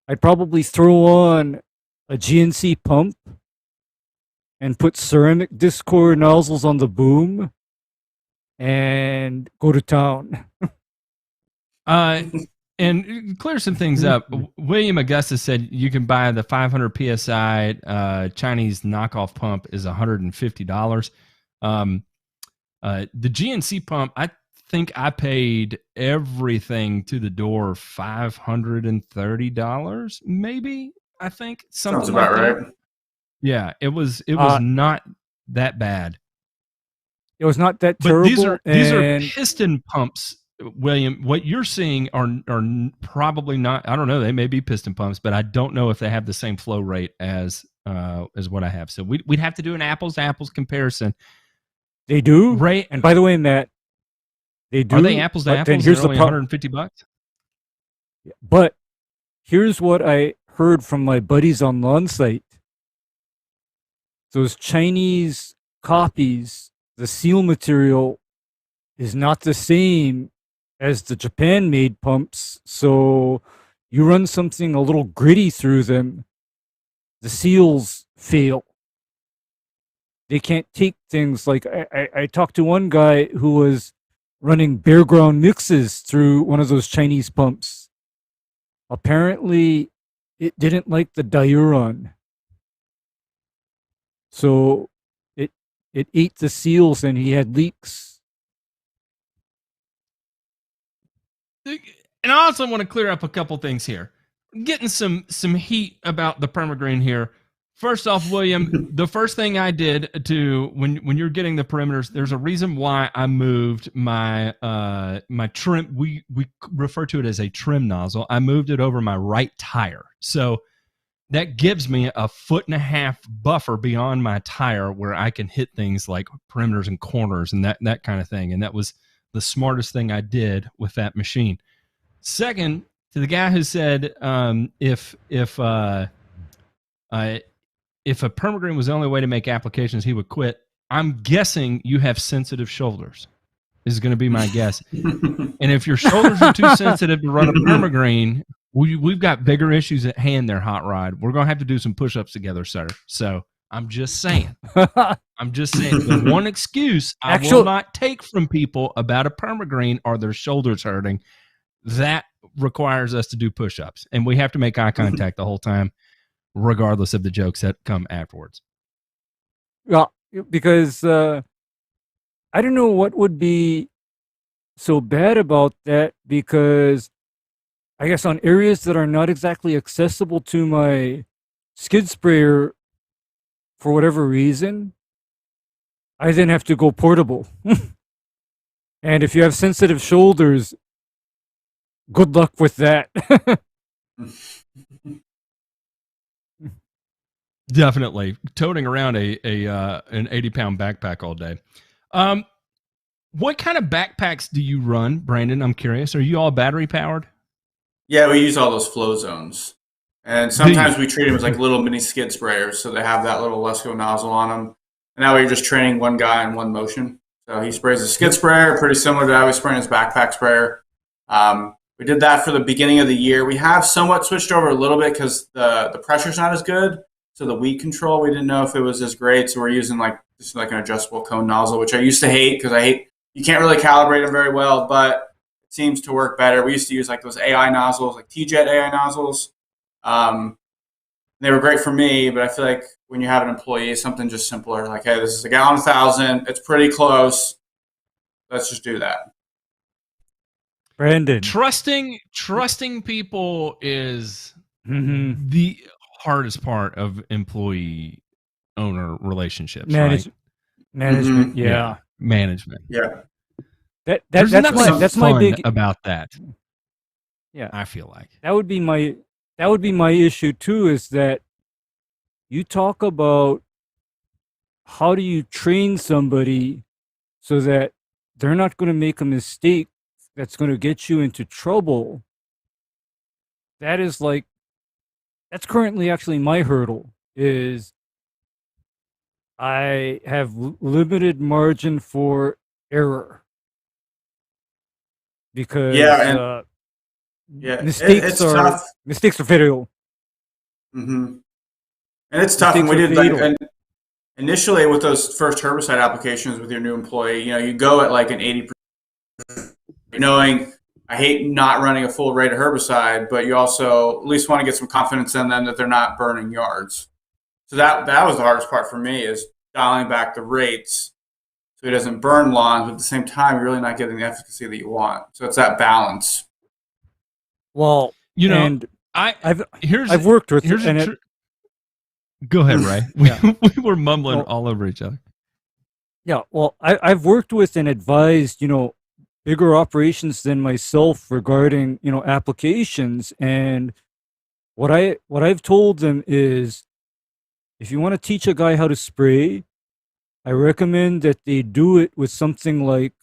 I'd probably throw on a GNC pump and put ceramic Discord nozzles on the boom and go to town. And clear some things up. William Augustus said you can buy the 500 psi Chinese knockoff pump is $150. The GNC pump, I think I paid everything to the door $530, maybe. I think something Sounds like about that. right. Yeah, it was not that bad. It was not that But terrible. these are piston pumps, William. What you're seeing are probably not. I don't know. They may be piston pumps, but I don't know if they have the same flow rate as what I have. So we'd have to do an apples to apples comparison. They do, right? And by the way, Matt, they do. Are they apples to apples? Then here's They're only $150. But here's what I heard from my buddies on Lawn Site. Those Chinese copies, the seal material is not the same as the Japan-made pumps. So you run something a little gritty through them, the seals fail. They can't take things like I talked to one guy who was running bare ground mixes through one of those Chinese pumps. Apparently, it didn't like the diuron. So it ate the seals and he had leaks. And I also want to clear up a couple things here. I'm getting some heat about the permagreen here. First off, William, the first thing I did to when you're getting the perimeters, there's a reason why I moved my my trim. We refer to it as a trim nozzle. I moved it over my right tire, so that gives me a 1.5 foot buffer beyond my tire where I can hit things like perimeters and corners and that kind of thing. And that was the smartest thing I did with that machine. Second, to the guy who said if a permagreen was the only way to make applications, he would quit. I'm guessing you have sensitive shoulders. This is going to be my guess. And if your shoulders are too sensitive to run a permagreen, we've got bigger issues at hand there, Hot Rod. We're going to have to do some push-ups together, sir. So I'm just saying. The one excuse I will not take from people about a permagreen are their shoulders hurting. That requires us to do push-ups. And we have to make eye contact the whole time, regardless of the jokes that come afterwards. Yeah, because I don't know what would be so bad about that, because I guess on areas that are not exactly accessible to my skid sprayer for whatever reason, I then have to go portable. And if you have sensitive shoulders, good luck with that. Definitely toting around an 80-pound backpack all day. What kind of backpacks do you run, Branden? I'm curious. Are you all battery powered? Yeah, we use all those flow zones, and sometimes we treat them as like little mini skid sprayers, so they have that little Lesco nozzle on them. And that way, you're just training one guy in one motion. So he sprays a skid sprayer, pretty similar to how we spray his backpack sprayer. We did that for the beginning of the year. We have somewhat switched over a little bit because the pressure's not as good. So the weed control, we didn't know if it was as great. So we're using just like an adjustable cone nozzle, which I used to hate because you can't really calibrate them very well, but it seems to work better. We used to use like those AI nozzles, like T-Jet AI nozzles. They were great for me, but I feel like when you have an employee, something just simpler, like, hey, this is a gallon 1,000. It's pretty close. Let's just do that. Branden, trusting people is the hardest part of employee owner relationships. Right? Management, yeah. Management. Yeah. That's my big about that. Yeah, I feel like that would be my issue too. Is that you talk about how do you train somebody so that they're not going to make a mistake that's going to get you into trouble. That's currently actually my hurdle. Is I have limited margin for error because mistakes are fatal. And it's tough. And we did initially with those first herbicide applications with your new employee. You go at like an 80%, knowing I hate not running a full rate of herbicide, but you also at least want to get some confidence in them that they're not burning yards. So that was the hardest part for me, is dialing back the rates so he doesn't burn lawns, but at the same time, you're really not getting the efficacy that you want. So it's that balance. Well, and I've worked with Go ahead, Ray. We were mumbling all over each other. Yeah, well, I've worked with and advised, bigger operations than myself regarding, applications, and what I've told them is, if you want to teach a guy how to spray, I recommend that they do it with something like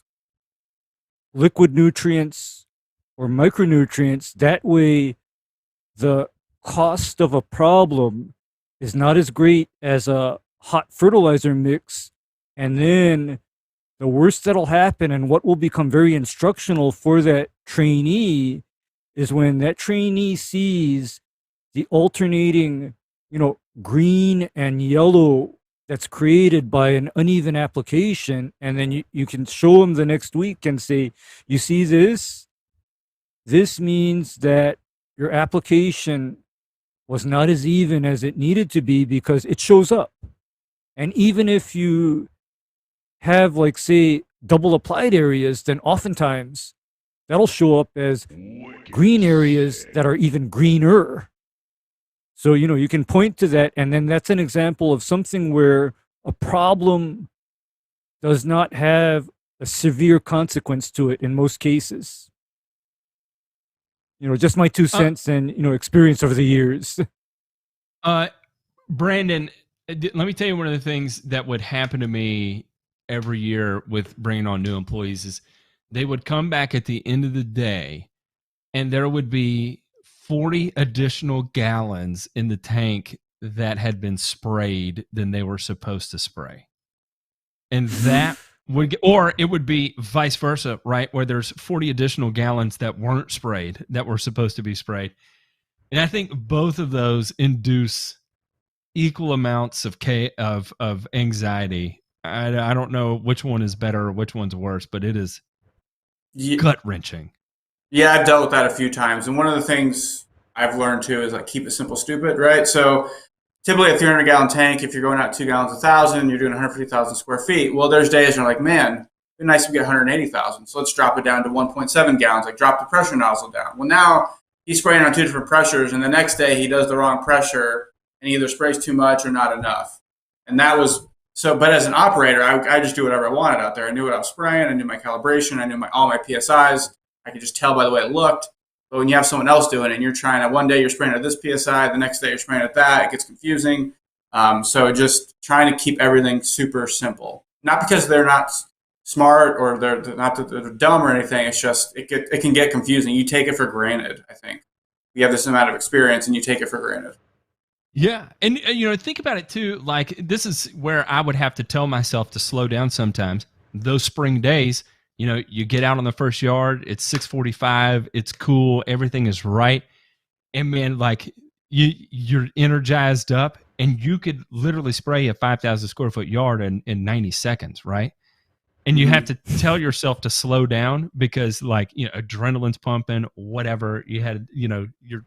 liquid nutrients or micronutrients. That way, the cost of a problem is not as great as a hot fertilizer mix. And then the worst that'll happen, and what will become very instructional for that trainee, is when that trainee sees the alternating, green and yellow that's created by an uneven application, and then you can show them the next week and say, you see this? This means that your application was not as even as it needed to be because it shows up. And even if you have, like, say, double applied areas, then oftentimes that'll show up as green areas that are even greener. So, you can point to that, and then that's an example of something where a problem does not have a severe consequence to it in most cases. Just my 2 cents and, experience over the years. Branden, let me tell you one of the things that would happen to me every year with bringing on new employees is they would come back at the end of the day and there would be 40 additional gallons in the tank that had been sprayed than they were supposed to spray. And that would get, or it would be vice versa, right? Where there's 40 additional gallons that weren't sprayed, that were supposed to be sprayed. And I think both of those induce equal amounts of anxiety. I don't know which one is better or which one's worse, but it is gut-wrenching. Yeah, I've dealt with that a few times. And one of the things I've learned too is, like, keep it simple, stupid, right? So typically a 300-gallon tank, if you're going out 2 gallons 1,000, you're doing 150,000 square feet. Well, there's days you're like, man, it'd be nice to get 180,000. So let's drop it down to 1.7 gallons, like drop the pressure nozzle down. Well, now he's spraying on 2 different pressures, and the next day he does the wrong pressure and he either sprays too much or not enough. And that was so, but as an operator, I just do whatever I wanted out there. I knew what I was spraying. I knew my calibration. I knew all my PSIs. I could just tell by the way it looked. But when you have someone else doing it and you're trying to, one day you're spraying at this PSI, the next day you're spraying at that, it gets confusing. So just trying to keep everything super simple. Not because they're not smart or they're not that they're dumb or anything. It's just it can get confusing. You take it for granted, I think. You have this amount of experience and you take it for granted. Yeah. And, think about it too. Like, this is where I would have to tell myself to slow down sometimes. Those spring days, you get out on the first yard, it's 6:45, it's cool, everything is right. And man, like, you're energized up and you could literally spray a 5,000 square foot yard in 90 seconds, right? And you have to tell yourself to slow down because, like, adrenaline's pumping, whatever, you had, you're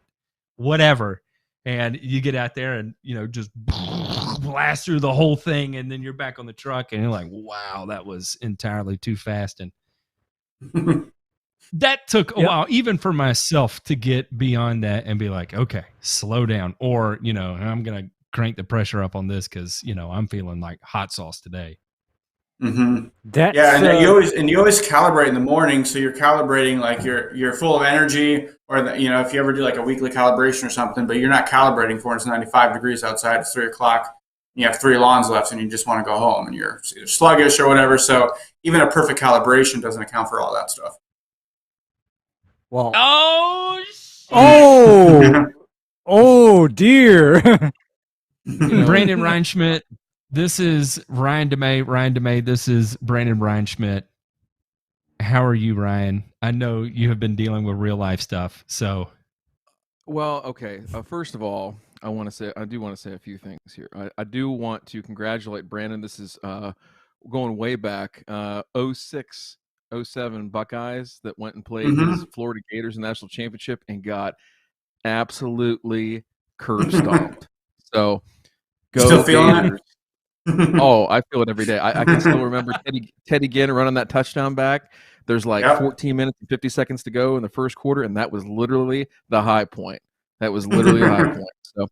whatever. And you get out there and, just blast through the whole thing. And then you're back on the truck and you're like, wow, that was entirely too fast. And that took a while, even for myself, to get beyond that and be like, okay, slow down. Or, I'm going to crank the pressure up on this because, I'm feeling like hot sauce today. Mm-hmm. And you always calibrate in the morning, so you're calibrating like you're full of energy, or if you ever do like a weekly calibration or something, but you're not calibrating for it's 95 degrees outside, it's 3 o'clock, you have 3 lawns left, and you just want to go home, and you're either sluggish or whatever. So even a perfect calibration doesn't account for all that stuff. Well, oh dear, Branden Reinschmidt. This is Ryan DeMay. This is Branden Reinschmidt. How are you, Ryan? I know you have been dealing with real life stuff. So, well, okay. First of all, I do want to say a few things here. I do want to congratulate Branden. This is going way back, 06, 07 Buckeyes that went and played his Florida Gators in the national championship and got absolutely curb stomped. So, go Still feeling Gators. Oh, I feel it every day. I can still remember Teddy Ginn running that touchdown back. There's like 14 minutes and 50 seconds to go in the first quarter, and that was literally the high point. That was literally the high point. So,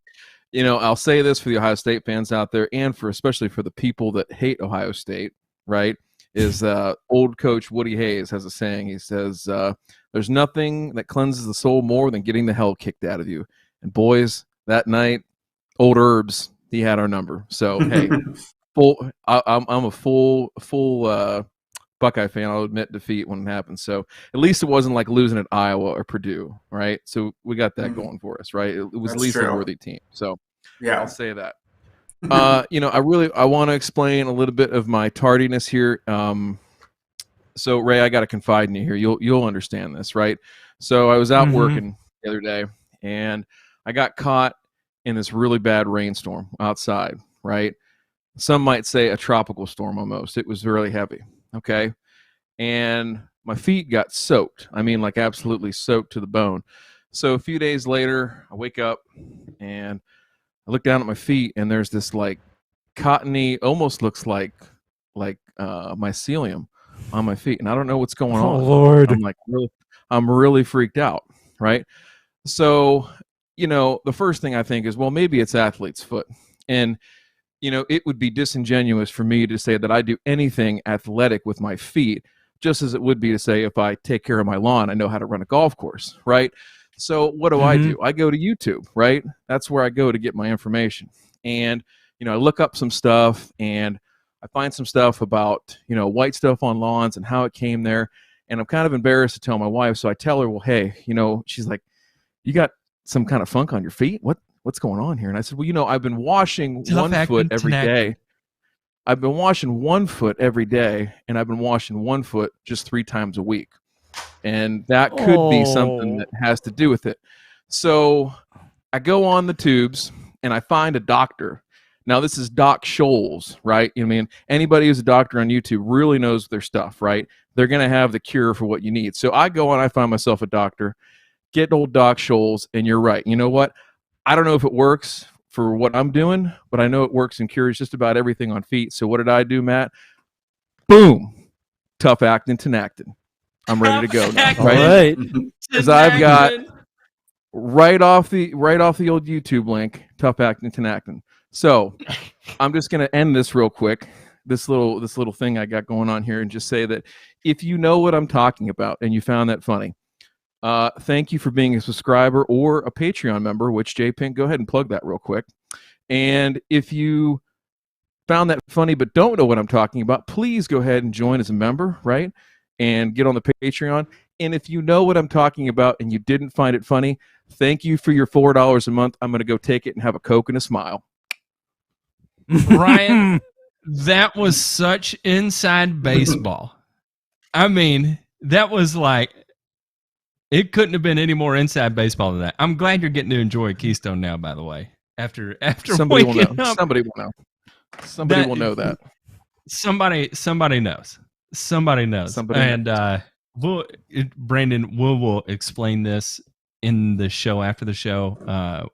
I'll say this for the Ohio State fans out there, and especially for the people that hate Ohio State, right? Is old coach Woody Hayes has a saying. He says, "There's nothing that cleanses the soul more than getting the hell kicked out of you." And boys, that night, old Herbs, he had our number. So hey, I'm a full Buckeye fan. I'll admit defeat when it happens. So at least it wasn't like losing at Iowa or Purdue, right? So we got that going for us, right? It was at least a worthy team. So yeah, I'll say that. I want to explain a little bit of my tardiness here. So Ray, I got to confide in you here. You'll understand this, right? So I was out working the other day, and I got caught in this really bad rainstorm outside, right? Some might say a tropical storm almost. It was really heavy, okay? And my feet got soaked. I mean, like absolutely soaked to the bone. So a few days later, I wake up and I look down at my feet, and there's this like cottony, almost looks like mycelium on my feet, and I don't know what's going on. Oh Lord! I'm really freaked out, right? So, the first thing I think is, well, maybe it's athlete's foot, and it would be disingenuous for me to say that I do anything athletic with my feet, just as it would be to say if I take care of my lawn, I know how to run a golf course, right? So what do I do? I go to YouTube, right? That's where I go to get my information. And, I look up some stuff, and I find some stuff about, white stuff on lawns and how it came there. And I'm kind of embarrassed to tell my wife. So I tell her, well, hey, she's like, you got some kind of funk on your feet? What's going on here? And I said, well, I've been washing one foot every day. I've been washing one foot every day, and I've been washing one foot just 3 times a week. And that could be something that has to do with it. So I go on the tubes, and I find a doctor. Now, this is Doc Scholes, right? Anybody who's a doctor on YouTube really knows their stuff, right? They're going to have the cure for what you need. So I go on, I find myself a doctor, get old Doc Scholes, and you're right. You know what? I don't know if it works for what I'm doing, but I know it works and cures just about everything on feet. So what did I do, Matt? Boom. Tough actin, tenactin. I'm ready to go now, right? Because I've got right off the old YouTube link, tough actin, tenactin. So I'm just going to end this real quick, this little thing I got going on here, and just say that if you know what I'm talking about and you found that funny, thank you for being a subscriber or a Patreon member, which J-Pink, go ahead and plug that real quick. And if you found that funny but don't know what I'm talking about, please go ahead and join as a member, right? And get on the Patreon. And if you know what I'm talking about and you didn't find it funny, thank you for your $4 a month. I'm going to go take it and have a Coke and a smile. Ryan, that was such inside baseball. I mean, that was like, it couldn't have been any more inside baseball than that. I'm glad you're getting to enjoy Keystone now, by the way. After somebody will know. Somebody will know. Somebody will know that. Somebody knows. Somebody knows. Branden will explain this in the show after the show.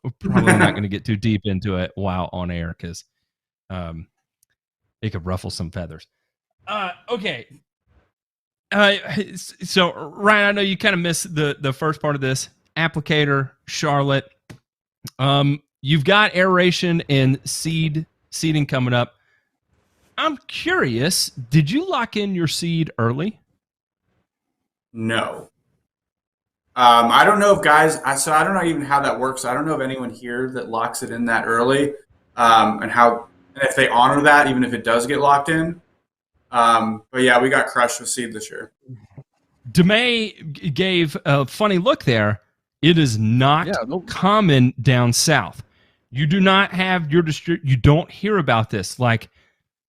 We're probably not going to get too deep into it while on air because it could ruffle some feathers. Okay. So Ryan, I know you kind of missed the first part of this. Applicator, Charlotte. You've got aeration and seeding coming up. I'm curious, did you lock in your seed early? No. I don't know if guys, so I don't know even how that works. I don't know of anyone here that locks it in that early, and if they honor that, even if it does get locked in. But yeah, we got crushed with seed this year. DeMay gave a funny look there. It is not common down south. You do not have your you don't hear about this.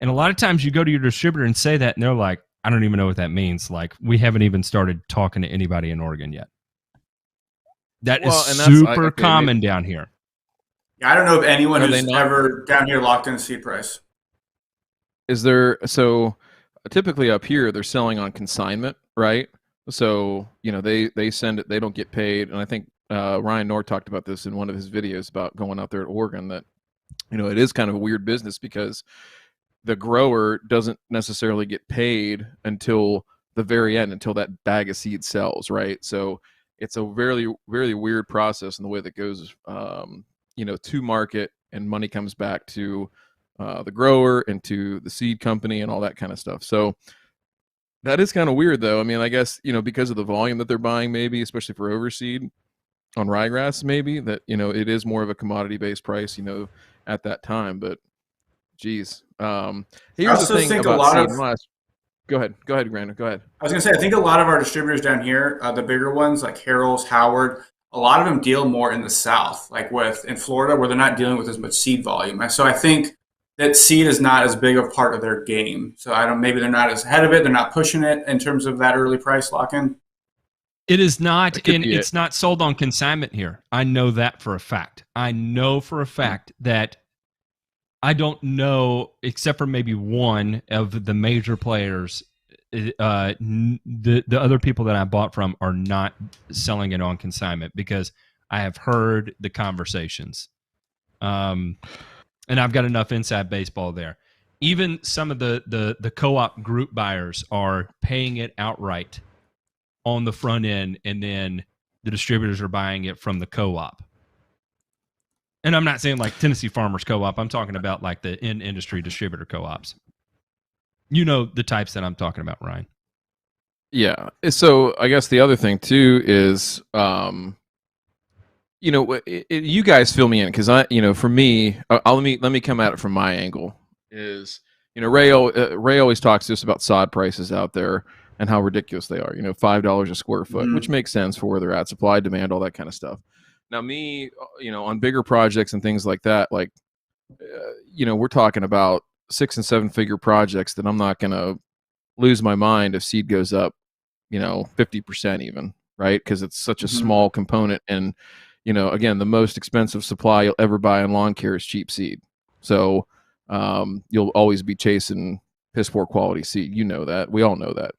And a lot of times you go to your distributor and say that, and they're like, I don't even know what that means. Like, we haven't even started talking to anybody in Oregon yet. That is super common down here. Yeah, I don't know if anyone who's ever down here locked in a seed price. Is there, so typically up here, they're selling on consignment, right? So, they send it, they don't get paid. And I think Ryan Nord talked about this in one of his videos about going out there at Oregon, that, it is kind of a weird business because the grower doesn't necessarily get paid until the very end, until that bag of seed sells, right? So it's a very, very weird process in the way that goes, to market, and money comes back to the grower and to the seed company and all that kind of stuff. So that is kind of weird, though. I mean, I guess, because of the volume that they're buying, maybe, especially for overseed on ryegrass, maybe that, it is more of a commodity based price, at that time. But geez, here's the thing about seed. Go ahead, Brandon. Go ahead. I was going to say, I think a lot of our distributors down here, the bigger ones like Harrell's, Howard, a lot of them deal more in the South, like in Florida, where they're not dealing with as much seed volume. And so I think that seed is not as big a part of their game. So maybe they're not as ahead of it. They're not pushing it in terms of that early price lock-in. It is not, and it's not sold on consignment here. I know that for a fact. I know for a fact that I don't know, except for maybe one of the major players, the other people that I bought from are not selling it on consignment, because I have heard the conversations. And I've got enough inside baseball there. Even some of the co-op group buyers are paying it outright on the front end, and then the distributors are buying it from the co-op. And I'm not saying like Tennessee Farmers Co-op. I'm talking about like the in-industry distributor co-ops. You know the types that I'm talking about, Ryan. Yeah. So I guess the other thing too is, you guys fill me in, because for me, let me come at it from my angle. Is Ray always talks to us about sod prices out there and how ridiculous they are. $5 a square foot, which makes sense for where they're at, supply, demand, all that kind of stuff. Now, me, on bigger projects and things like that, like, we're talking about 6 and 7 figure projects that I'm not going to lose my mind if seed goes up, 50% even, right? Because it's such a small component. And, again, the most expensive supply you'll ever buy in lawn care is cheap seed. So you'll always be chasing piss poor quality seed. You know that. We all know that.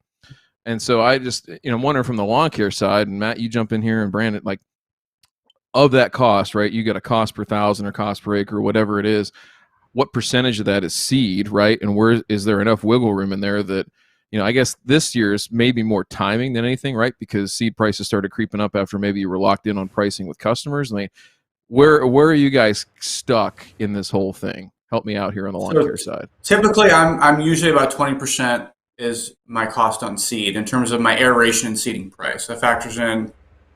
And so I just, wondering from the lawn care side, and Matt, you jump in here, and Brandon, like, of that cost, right? You got a cost per thousand or cost per acre, whatever it is. What percentage of that is seed, right? And where is there enough wiggle room in there that, I guess this year's maybe more timing than anything, right? Because seed prices started creeping up after maybe you were locked in on pricing with customers. I mean, where are you guys stuck in this whole thing? Help me out here on the lawn care side. Typically, I'm usually about 20% is my cost on seed in terms of my aeration and seeding price. That factors in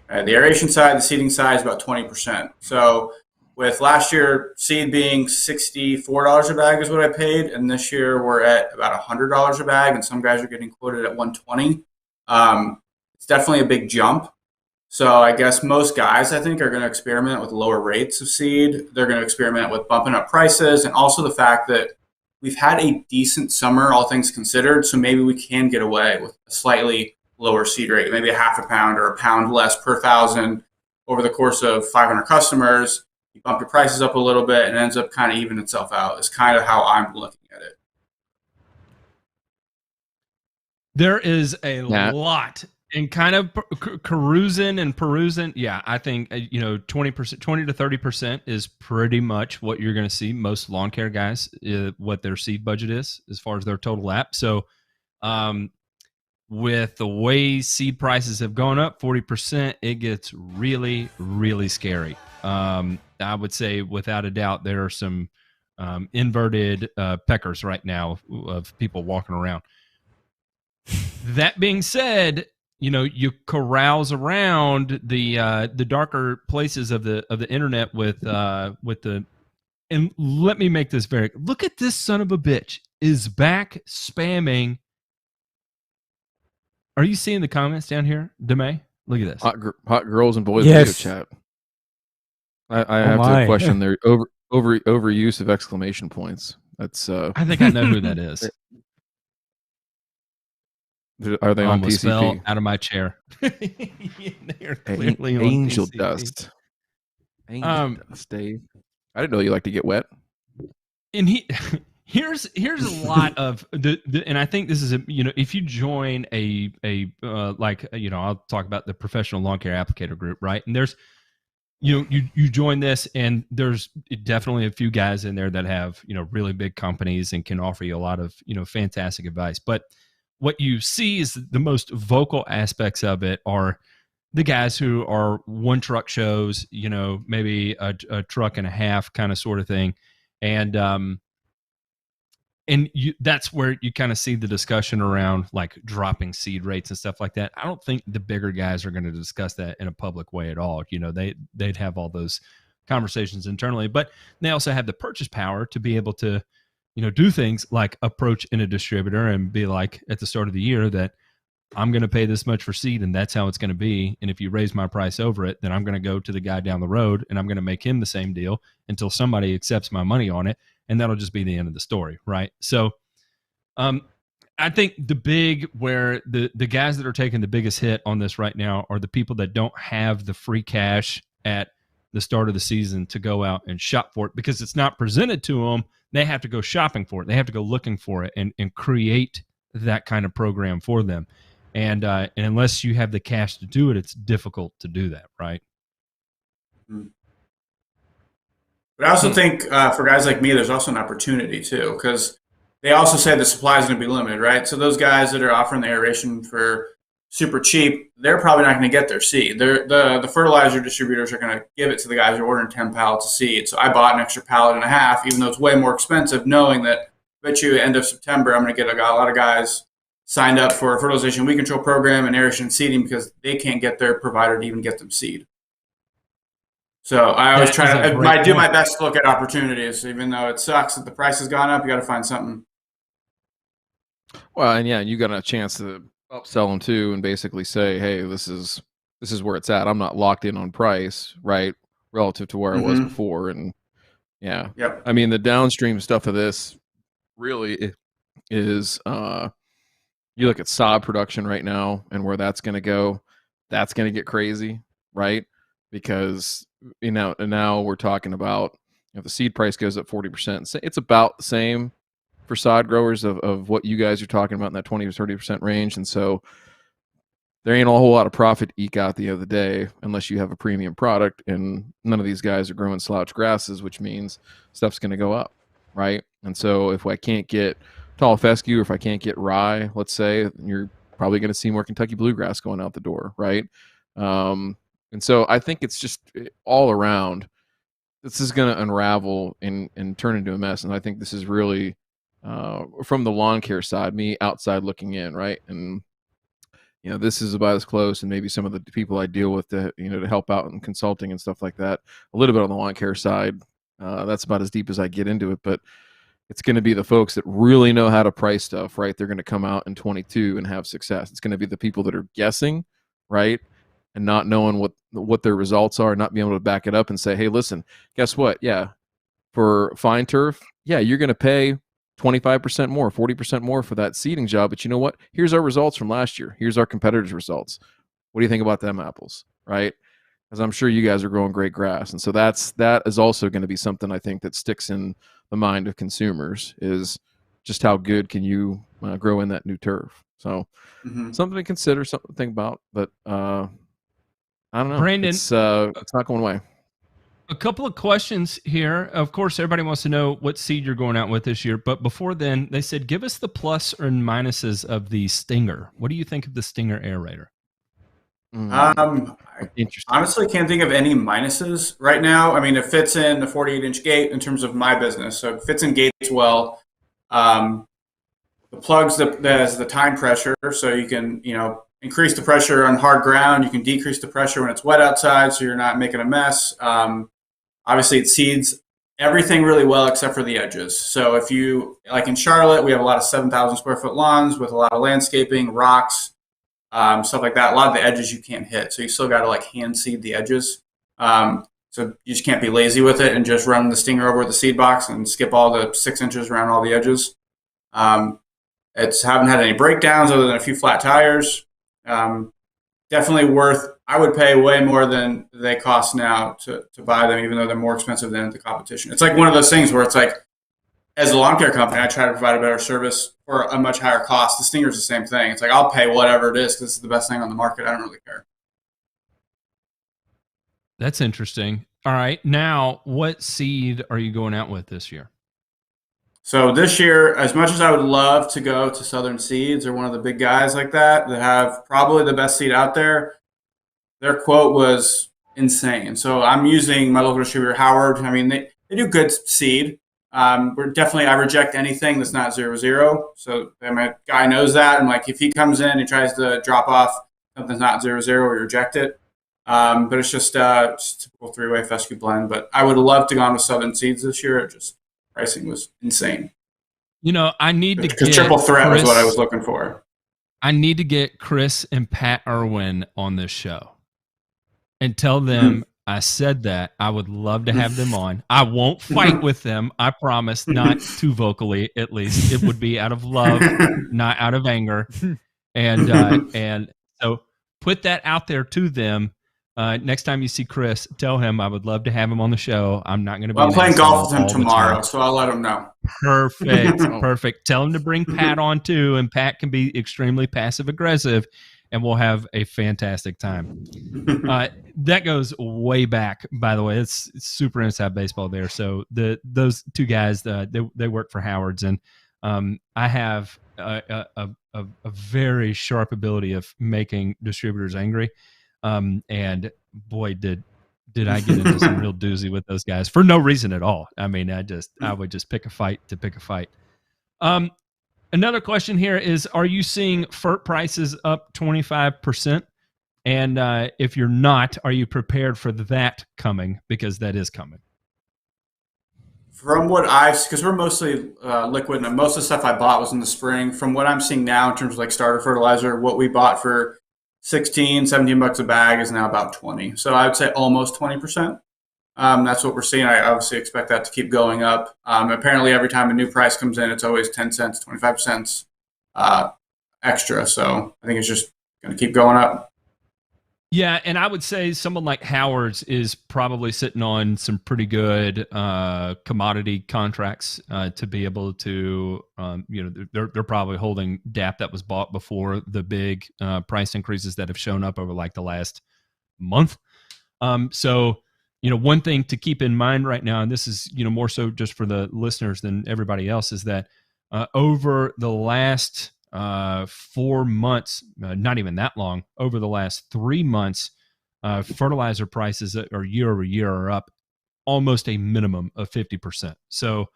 the aeration side, the seeding side is about 20%. So with last year, seed being $64 a bag is what I paid, and this year we're at about $100 a bag, and some guys are getting quoted at $120. It's definitely a big jump. So I guess most guys, I think, are going to experiment with lower rates of seed. They're going to experiment with bumping up prices, and also the fact that we've had a decent summer, all things considered, so maybe we can get away with a slightly lower seed rate, maybe a half a pound or a pound less per thousand over the course of 500 customers. You bump your prices up a little bit and it ends up kind of evening itself out. Is kind of how I'm looking at it. There is a lot in kind of perusing. Yeah, I think 20%, 20 to 30% is pretty much what you're going to see most lawn care guys, what their seed budget is as far as their total app. So, with the way seed prices have gone up 40%, it gets really, really scary. I would say without a doubt there are some inverted peckers right now of people walking around. That being said, you carouse around the darker places of the internet with the, and let me make this very, look at this son of a bitch is back spamming. Are you seeing the comments down here, DeMay? Look at this. Hot girls and boys video chat. I have to question their overuse of exclamation points. That's. I think I know who that is. Are they on PCP? Fell out of my chair. They're clearly on Angel PCP. Dust. Angel Dust, Dave. I didn't know you like to get wet. And here's a lot of the and I think this is if you join a I'll talk about the professional lawn care applicator group, right? And there's you join this, and there's definitely a few guys in there that have, really big companies and can offer you a lot of, fantastic advice. But what you see is the most vocal aspects of it are the guys who are one truck shows, maybe a truck and a half kind of sort of thing. And that's where you kind of see the discussion around like dropping seed rates and stuff like that. I don't think the bigger guys are going to discuss that in a public way at all. They'd have all those conversations internally, but they also have the purchase power to be able to, do things like approach in a distributor and be like at the start of the year that I'm going to pay this much for seed and that's how it's going to be. And if you raise my price over it, then I'm going to go to the guy down the road and I'm going to make him the same deal until somebody accepts my money on it. And that'll just be the end of the story. Right. So I think where the guys that are taking the biggest hit on this right now are the people that don't have the free cash at the start of the season to go out and shop for it because it's not presented to them. They have to go shopping for it. They have to go looking for it and create that kind of program for them. And unless you have the cash to do it, it's difficult to do that, right? But I also think for guys like me, there's also an opportunity too, because they also say the supply is going to be limited, right? So those guys that are offering the aeration for super cheap, they're probably not going to get their seed. The fertilizer distributors are going to give it to the guys who are ordering 10 pallets of seed. So I bought an extra pallet and a half, even though it's way more expensive, knowing that I bet you end of September, I'm going to get a lot of guys signed up for a fertilization weed control program and aeration seeding because they can't get their provider to even get them seed. So I always do my best to look at opportunities, even though it sucks that the price has gone up. You got to find something. Well, and you got a chance to upsell them too, and basically say, "Hey, this is where it's at. I'm not locked in on price, right, relative to where I was before." And Yep. I mean, the downstream stuff of this really is you look at sod production right now and where that's going to go. That's going to get crazy, right? Because now we're talking about if the seed price goes up 40%, it's about the same for sod growers of what you guys are talking about in that 20 to 30% range. And so there ain't a whole lot of profit to eke out at the end of the day unless you have a premium product, and none of these guys are growing slouch grasses, which means stuff's going to go up, right? And so if I can't get tall fescue, or if I can't get rye, let's say, you're probably going to see more Kentucky bluegrass going out the door, right? And so I think it's just all around, this is going to unravel and turn into a mess. And I think this is really from the lawn care side, me outside looking in, right? And this is about as close, and maybe some of the people I deal with to help out in consulting and stuff like that, a little bit on the lawn care side. That's about as deep as I get into it, but it's going to be the folks that really know how to price stuff, right? They're going to come out in 22 and have success. It's going to be the people that are guessing, right? And not knowing what their results are, not being able to back it up and say, hey, listen, guess what? Yeah, for fine turf, you're going to pay 25% more, 40% more for that seeding job. But you know what? Here's our results from last year. Here's our competitors' results. What do you think about them apples, right? Because I'm sure you guys are growing great grass. And so that is also going to be something I think that sticks in the mind of consumers, is just how good can you grow in that new turf. So something to consider, something to think about. But I don't know. Branden, it's not going away. A couple of questions here. Of course, everybody wants to know what seed you're going out with this year. But before then, they said, give us the plus or minuses of the Stinger. What do you think of the Stinger aerator? I honestly can't think of any minuses right now. I mean, it fits in the 48-inch gate in terms of my business. So it fits in gates well. The plugs there's the time pressure. So you can, increase the pressure on hard ground. You can decrease the pressure when it's wet outside, so you're not making a mess. Obviously, it seeds everything really well except for the edges. So if you, like in Charlotte, we have a lot of 7,000 square foot lawns with a lot of landscaping, rocks, stuff like that. A lot of the edges you can't hit. So you still got to hand seed the edges. So you just can't be lazy with it and just run the Stinger over the seed box and skip all the 6 inches around all the edges. It's haven't had any breakdowns other than a few flat tires. Definitely worth. I would pay way more than they cost now to buy them, even though they're more expensive than the competition. It's like one of those things where it's like, as a lawn care company, I try to provide a better service for a much higher cost. The Stinger's the same thing. It's like, I'll pay whatever it is because it's the best thing on the market. I don't really care. That's interesting. All right. Now, what seed are you going out with this year? So this year, as much as I would love to go to Southern Seeds or one of the big guys like that have probably the best seed out there, their quote was insane. So I'm using my local distributor, Howard. I mean, they do good seed. I reject anything that's not 0-0. So my guy knows that. And like, if he comes in and tries to drop off something that's not 0-0, we reject it. But it's just typical three-way fescue blend. But I would love to go on with Southern Seeds this year. Pricing was insane. I need to because get triple threat Chris, was what I was looking for. I need to get Chris and Pat Irwin on this show and tell them I said that. I would love to have them on. I won't fight with them. I promise, not too vocally, at least. It would be out of love, not out of anger. And so put that out there to them. Next time you see Chris, tell him I would love to have him on the show. I'm not going to be. I'm playing golf with him tomorrow, so I'll let him know. Perfect, perfect. Tell him to bring Pat on too, and Pat can be extremely passive aggressive, and we'll have a fantastic time. That goes way back, by the way. It's super inside baseball there. So those two guys, they work for Howard's, and I have a very sharp ability of making distributors angry. And boy, did I get into some real doozy with those guys for no reason at all. I mean, I would just pick a fight to pick a fight. Another question here is, are you seeing fert prices up 25%? And if you're not, are you prepared for that coming? Because that is coming. From what because we're mostly liquid, and most of the stuff I bought was in the spring. From what I'm seeing now in terms of like starter fertilizer, what we bought for $16-17 a bag is now about 20. So I would say almost 20%. That's what we're seeing. I obviously expect that to keep going up. Apparently, every time a new price comes in, it's always 10 cents, 25 cents extra. So I think it's just going to keep going up. Yeah, and I would say someone like Howard's is probably sitting on some pretty good commodity contracts to be able to, they're probably holding DAP that was bought before the big price increases that have shown up over like the last month. So, one thing to keep in mind right now, and this is, more so just for the listeners than everybody else, is that over the last 4 months, not even that long, over the last 3 months, fertilizer prices are year over year are up almost a minimum of 50%. So,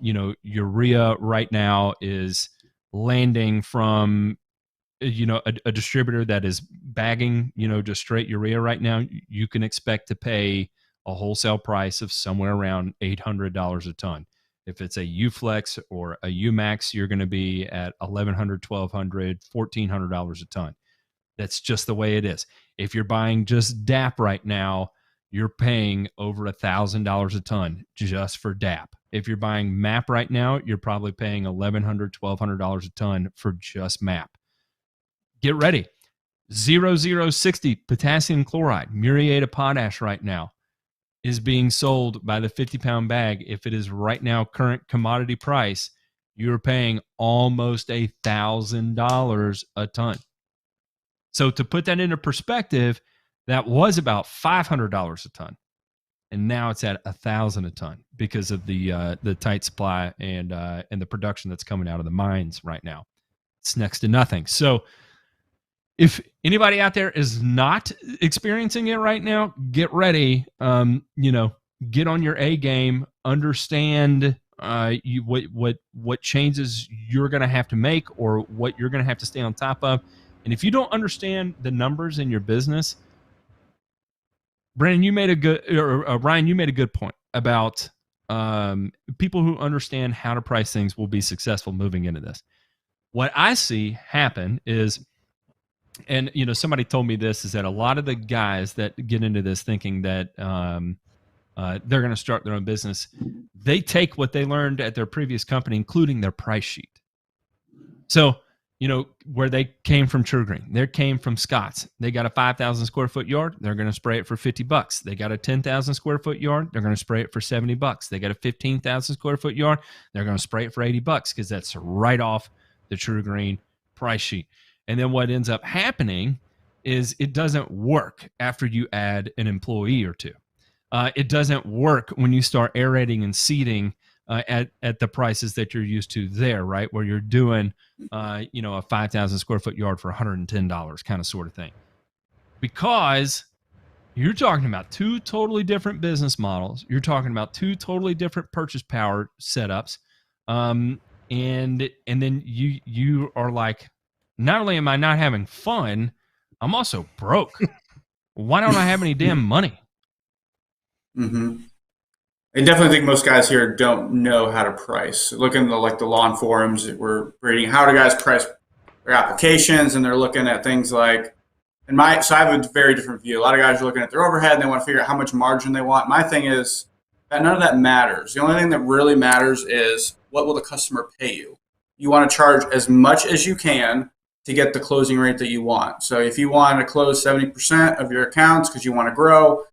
urea right now is landing from, a distributor that is bagging, just straight urea right now. You can expect to pay a wholesale price of somewhere around $800 a ton. If it's a U-Flex or a U-Max, you're going to be at $1,100, $1,200, $1,400 a ton. That's just the way it is. If you're buying just DAP right now, you're paying over $1,000 a ton just for DAP. If you're buying MAP right now, you're probably paying $1,100, $1,200 a ton for just MAP. Get ready. 0060 potassium chloride, muriate of potash right now is being sold by the 50-pound bag. If it is right now current commodity price, you're paying almost $1,000 a ton. So to put that into perspective, that was about $500 a ton, and now it's at $1,000 a ton because of the tight supply and the production that's coming out of the mines right now. It's next to nothing. So if anybody out there is not experiencing it right now, get ready. Get on your A game. Understand what changes you're going to have to make or what you're going to have to stay on top of. And if you don't understand the numbers in your business, Branden, you made a good, or Ryan, you made a good point about people who understand how to price things will be successful moving into this. What I see happen is, and somebody told me this, is that a lot of the guys that get into this thinking that they're going to start their own business, they take what they learned at their previous company, including their price sheet. So, where they came from TruGreen, they came from Scott's. They got a 5,000 square foot yard. They're going to spray it for $50. They got a 10,000 square foot yard. They're going to spray it for $70. They got a 15,000 square foot yard. They're going to spray it for $80 because that's right off the TruGreen price sheet. And then what ends up happening is it doesn't work after you add an employee or two. It doesn't work when you start aerating and seeding at the prices that you're used to there, right? Where you're doing, a 5,000 square foot yard for $110 kind of sort of thing. Because you're talking about two totally different business models. You're talking about two totally different purchase power setups. And then you are like, not only am I not having fun, I'm also broke. Why don't I have any damn money? Mm-hmm. I definitely think most guys here don't know how to price. Looking at the lawn forums, we're reading how do guys price their applications, and they're looking at things like, so I have a very different view. A lot of guys are looking at their overhead and they want to figure out how much margin they want. My thing is that none of that matters. The only thing that really matters is what will the customer pay you. You want to charge as much as you can to get the closing rate that you want. So if you want to close 70% of your accounts because you want to grow,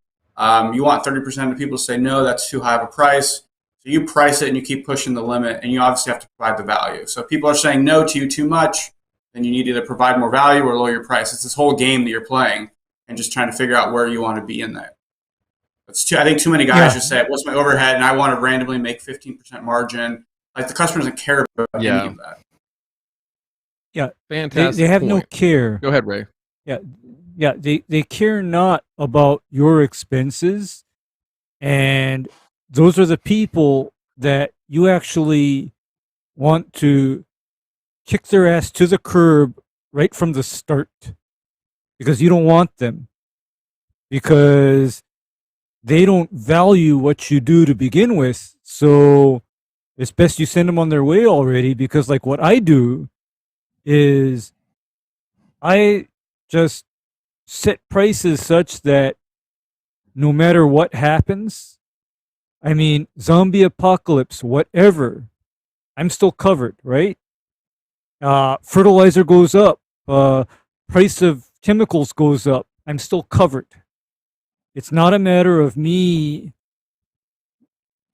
you want 30% of people to say, no, that's too high of a price. So you price it and you keep pushing the limit, and you obviously have to provide the value. So if people are saying no to you too much, then you need to either provide more value or lower your price. It's this whole game that you're playing and just trying to figure out where you want to be in that. I think too many guys just say, what's my overhead? And I want to randomly make 15% margin. Like, the customer doesn't care about any of that. Yeah. Fantastic. They have point. no care. Go ahead, Ray. Yeah. Yeah. They care not about your expenses. And those are the people that you actually want to kick their ass to the curb right from the start, because you don't want them, because they don't value what you do to begin with. So it's best you send them on their way already, because like what I do is I just set prices such that no matter what happens, I mean, zombie apocalypse, whatever, I'm still covered, right? Fertilizer goes up, price of chemicals goes up, I'm still covered. It's not a matter of me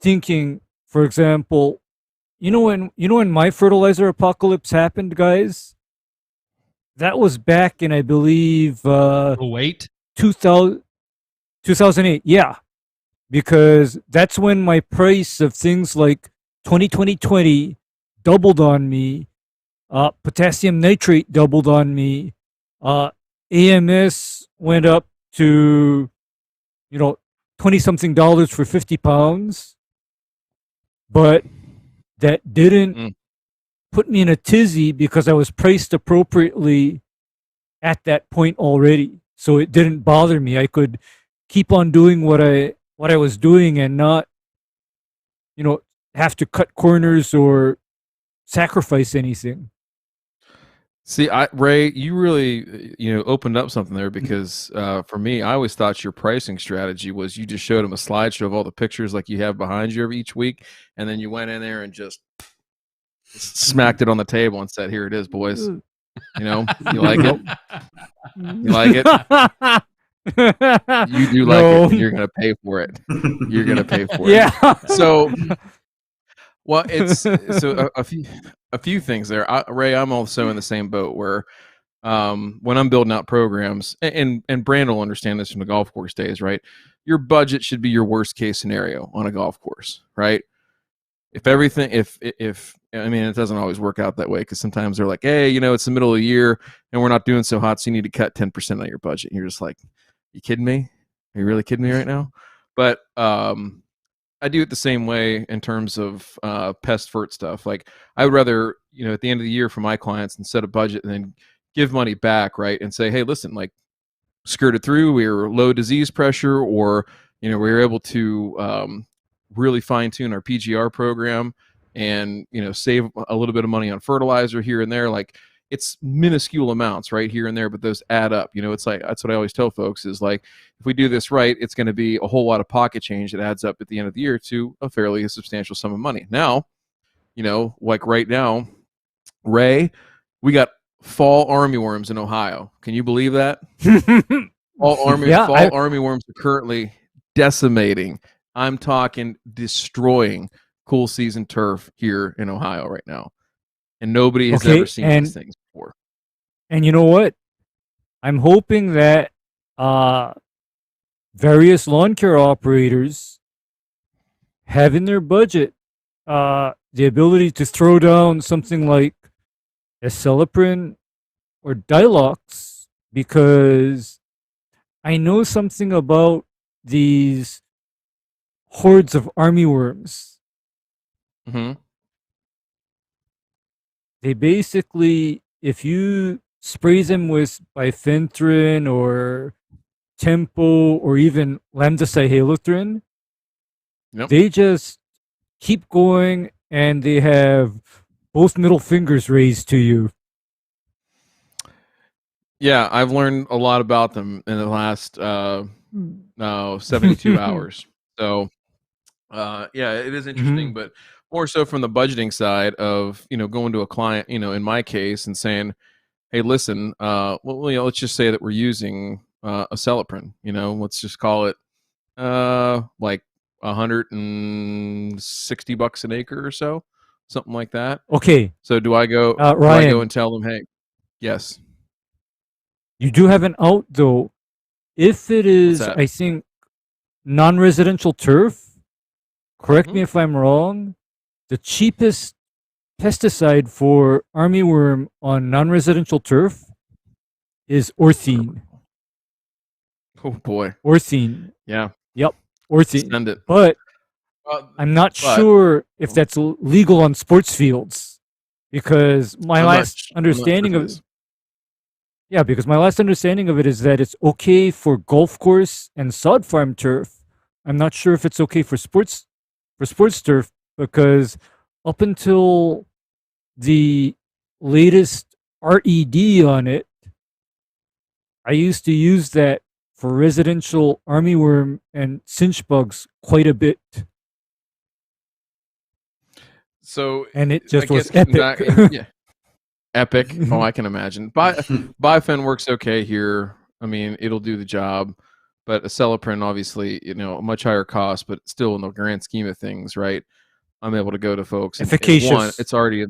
thinking, for example, when my fertilizer apocalypse happened, guys, that was back in, I believe, 2008. Yeah, because that's when my price of things like 2020 doubled on me. Potassium nitrate doubled on me. AMS went up to, $20-something for 50 pounds. But that didn't put me in a tizzy, because I was priced appropriately at that point already. So it didn't bother me. I could keep on doing what I was doing and not, have to cut corners or sacrifice anything. See, Ray, you really, opened up something there, because for me, I always thought your pricing strategy was you just showed them a slideshow of all the pictures like you have behind you each week, and then you went in there and just smacked it on the table and said, "Here it is, boys. You like it? You like it? You do like it, and you're gonna pay for it. You're gonna pay for it." Yeah. So, well, it's a few things there. Ray, I'm also in the same boat where when I'm building out programs, and Branden will understand this from the golf course days, right? Your budget should be your worst case scenario on a golf course, right? If it doesn't always work out that way, because sometimes they're like, hey, it's the middle of the year and we're not doing so hot, so you need to cut 10% of your budget. And you're just like, you kidding me? Are you really kidding me right now? But I do it the same way in terms of pest fert stuff. Like, I would rather, at the end of the year for my clients, and set a budget and then give money back, right? And say, hey, listen, like, skirted through, we were low disease pressure, or, we were able to really fine tune our PGR program and, save a little bit of money on fertilizer here and there. Like, it's minuscule amounts right here and there, but those add up. It's like, that's what I always tell folks is, like, if we do this right, it's going to be a whole lot of pocket change that adds up at the end of the year to a fairly substantial sum of money. Now, like right now, Ray, we got fall armyworms in Ohio. Can you believe that? Fall armyworms are currently decimating. I'm talking destroying cool season turf here in Ohio right now. And nobody has ever seen these things before. And you know what? I'm hoping that various lawn care operators have in their budget the ability to throw down something like Acelepryn or Dilox, because I know something about these hordes of armyworms. Mm-hmm. They basically, if you spray them with bifenthrin or Tempo or even lambda-cyhalothrin, they just keep going and they have both middle fingers raised to you. Yeah, I've learned a lot about them in the last 72 hours. So, yeah, it is interesting, but more so from the budgeting side of, going to a client, in my case and saying, hey, listen, let's just say that we're using Acelepryn, let's just call it like $160 an acre or so, something like that. Okay. So do I go Ryan, and tell them, hey, yes. You do have an out though. If it is, I think, non-residential turf, correct me if I'm wrong, the cheapest pesticide for armyworm on non-residential turf is orthene. Oh boy. Orthene. Yeah. Yep. Orthene. Send it. But I'm not sure if that's legal on sports fields, because my last understanding of it. Yeah, because my last understanding of it is that it's okay for golf course and sod farm turf. I'm not sure if it's okay for sports turf, because up until the latest RED on it, I used to use that for residential armyworm and cinch bugs quite a bit. So, and it just was epic. Yeah. Epic. Oh, I can imagine. Bifen works okay here. I mean, it'll do the job, but Acelepryn, obviously, a much higher cost, but still in the grand scheme of things, right? I'm able to go to folks. Efficacious. And one, it's already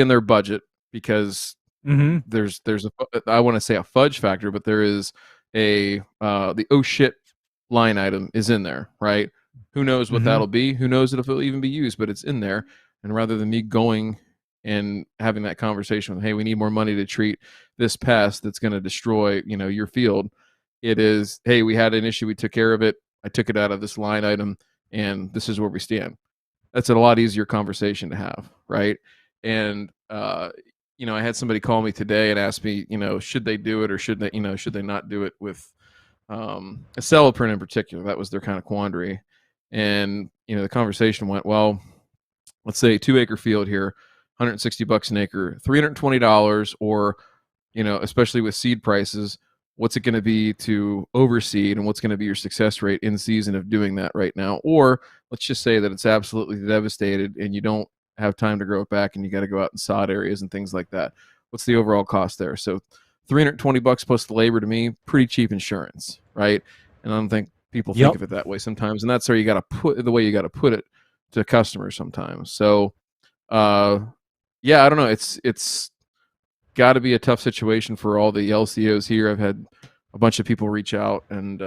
in their budget, because there's I want to say a fudge factor, but there is the oh shit line item is in there, right? Who knows what that'll be? Who knows if it'll even be used? But it's in there, and rather than me going and having that conversation with, hey, we need more money to treat this pest that's going to destroy, your field, it is, hey, we had an issue, we took care of it, I took it out of this line item, and this is where we stand. That's a lot easier conversation to have, right? And I had somebody call me today and ask me, should they do it or should they not do it with Acelepryn in particular. That was their kind of quandary. And the conversation went, well, let's say 2-acre field here, $160 an acre, $320, or especially with seed prices, what's it going to be to overseed, and what's going to be your success rate in season of doing that right now? Or let's just say that it's absolutely devastated and you don't have time to grow it back and you got to go out and sod areas and things like that. What's the overall cost there? So $320 plus the labor, to me, pretty cheap insurance, right? And I don't think people think of it that way sometimes, and that's where you got to put it to customers sometimes. So yeah, I don't know. It's got to be a tough situation for all the LCOs here. I've had a bunch of people reach out, and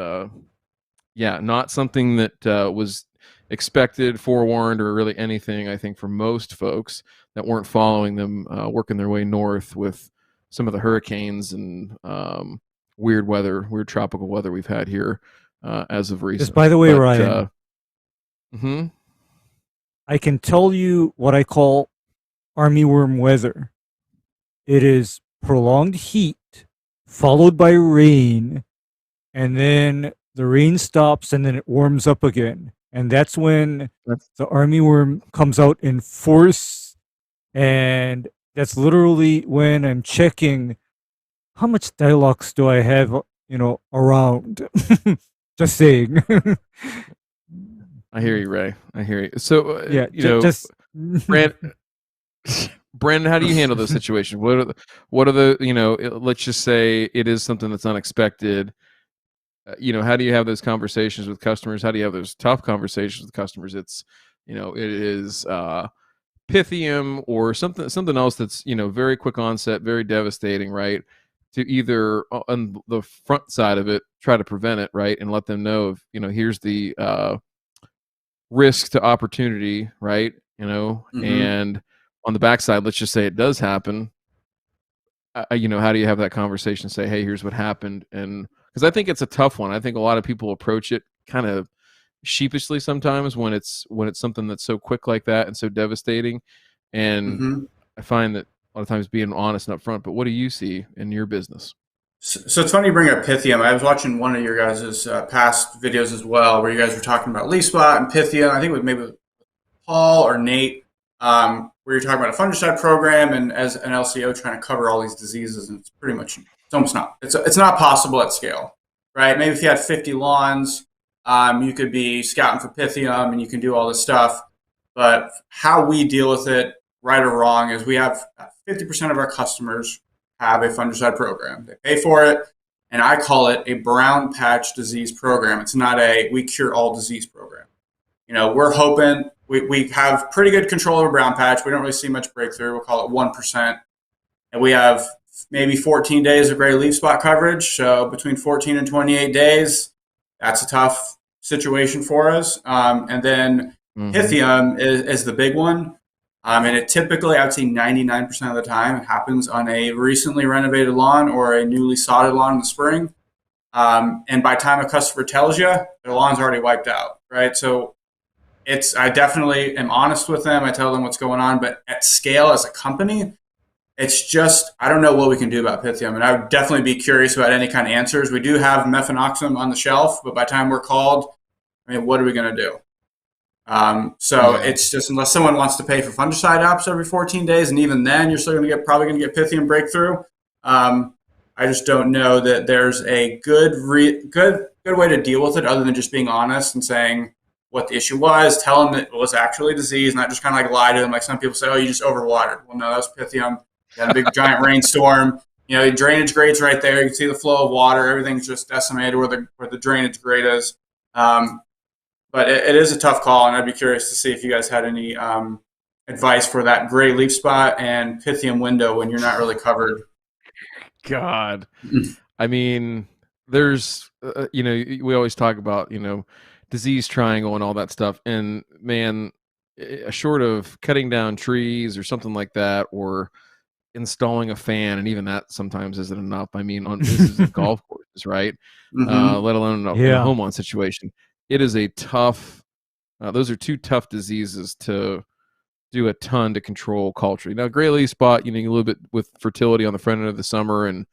yeah, not something that was expected, forewarned, or really anything. I think for most folks that weren't following them, working their way north with some of the hurricanes and weird tropical weather we've had here as of recent. Just by the way, Ryan, I can tell you what I call armyworm weather. It is prolonged heat followed by rain, and then the rain stops and then it warms up again. And that's when the armyworm comes out in force. And that's literally when I'm checking how much Dilox do I have, around. Just saying. I hear you, Ray. I hear you. So, yeah, Branden, how do you handle the situation? What are the let's just say it is something that's unexpected. How do you have those conversations with customers? How do you have those tough conversations with customers? It's, it is Pythium or something else that's, very quick onset, very devastating, right? to either on the front side of it try to prevent it, right, and let them know of, here's the risk to opportunity, right, and on the backside, let's just say it does happen. How do you have that conversation? Say, hey, here's what happened, and because I think it's a tough one. I think a lot of people approach it kind of sheepishly sometimes when it's something that's so quick like that and so devastating. And I find that a lot of times being honest and upfront. But what do you see in your business? So it's funny you bring up Pythium. I was watching one of your guys' past videos as well, where you guys were talking about leaf spot and Pythium. I think it was maybe Paul or Nate, where you're talking about a fungicide program and as an LCO trying to cover all these diseases, and it's almost not. It's not possible at scale, right? Maybe if you had 50 lawns, you could be scouting for Pythium and you can do all this stuff. But how we deal with it, right or wrong, is we have 50% of our customers have a fungicide program. They pay for it, and I call it a brown patch disease program. It's not a we cure all disease program. We're hoping we have pretty good control over brown patch. We don't really see much breakthrough. We'll call it 1%. And we have maybe 14 days of gray leaf spot coverage. So between 14 and 28 days, that's a tough situation for us. And then Pythium is the big one. And it typically, I would say 99% of the time, it happens on a recently renovated lawn or a newly sodded lawn in the spring. And by the time a customer tells you, their lawn's already wiped out, right? So I definitely am honest with them. I tell them what's going on. But at scale as a company, it's just, I don't know what we can do about Pythium. And I would definitely be curious about any kind of answers. We do have mefenoxam on the shelf, but by the time we're called, what are we going to do? It's just, unless someone wants to pay for fungicide ops every 14 days, and even then you're still probably going to get Pythium breakthrough. I just don't know that there's a good way to deal with it other than just being honest and saying what the issue was, tell them it was actually disease, not just kind of like lie to them. Like some people say, oh, you just overwatered. Well, no, that's Pythium. You had a big giant rainstorm. The drainage grade's right there. You can see the flow of water. Everything's just decimated where the drainage grade is. But it is a tough call, and I'd be curious to see if you guys had any advice for that gray leaf spot and Pythium window when you're not really covered. God, I mean, there's, we always talk about, disease triangle and all that stuff. And man, short of cutting down trees or something like that, or installing a fan, and even that sometimes isn't enough. I mean, this is golf courses, right? Let alone in a home lawn situation. It is a tough, those are two tough diseases to do a ton to control culturally. Now, gray leaf spot, a little bit with fertility on the front end of the summer, and,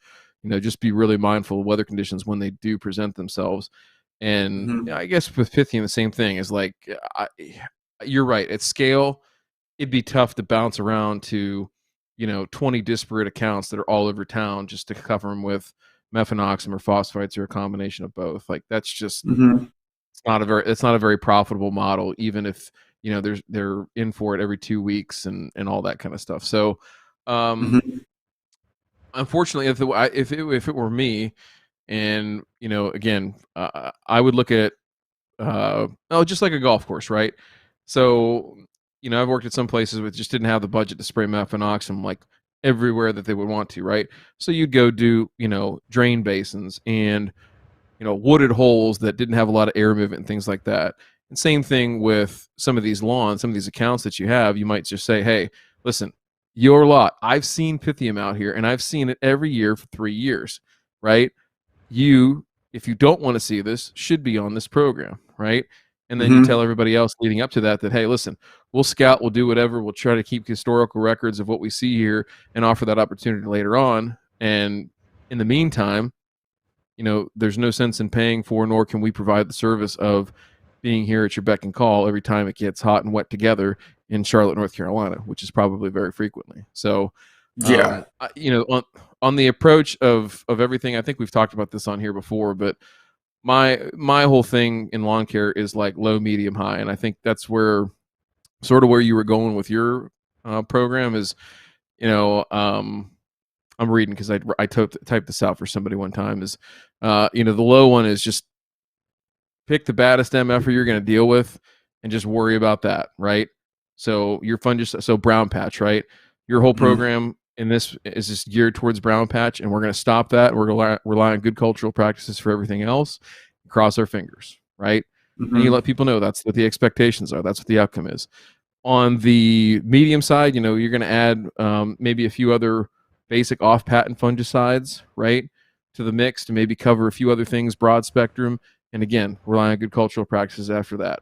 just be really mindful of weather conditions when they do present themselves. And I guess with Pythium, the same thing is like, you're right. At scale, it'd be tough to bounce around to, 20 disparate accounts that are all over town just to cover them with mefenoxam or phosphites or a combination of both. Like that's just, it's not a very profitable model, even if, they're in for it every 2 weeks and all that kind of stuff. So, unfortunately, if it were me, and again, I would look at just like a golf course, right? So I've worked at some places that just didn't have the budget to spray mefenoxam like everywhere that they would want to, right? So you'd go do drain basins and wooded holes that didn't have a lot of air movement and things like that. And same thing with some of these lawns, some of these accounts that you have. You might just say, hey, listen, your lot, I've seen Pythium out here, and I've seen it every year for 3 years, right? You, if you don't want to see this, should be on this program, right? And then you tell everybody else leading up to that, hey, listen, we'll scout, we'll do whatever, we'll try to keep historical records of what we see here and offer that opportunity later on. And in the meantime, there's no sense in paying for, nor can we provide the service of being here at your beck and call every time it gets hot and wet together in Charlotte, North Carolina, which is probably very frequently. So, on the approach of everything, I think we've talked about this on here before, but my whole thing in lawn care is like low, medium, high. And I think that's where you were going with your program is, I'm reading because I typed this out for somebody one time is, the low one is just pick the baddest MFer you're going to deal with and just worry about that. Right. So your fungicide, so brown patch, right? Your whole program and this is just geared towards brown patch, and we're going to stop that. We're going to rely on good cultural practices for everything else. Cross our fingers, right? Mm-hmm. And you let people know that's what the expectations are. That's what the outcome is. On the medium side, you're going to add maybe a few other basic off-patent fungicides, right, to the mix to maybe cover a few other things, broad spectrum, and again, rely on good cultural practices after that.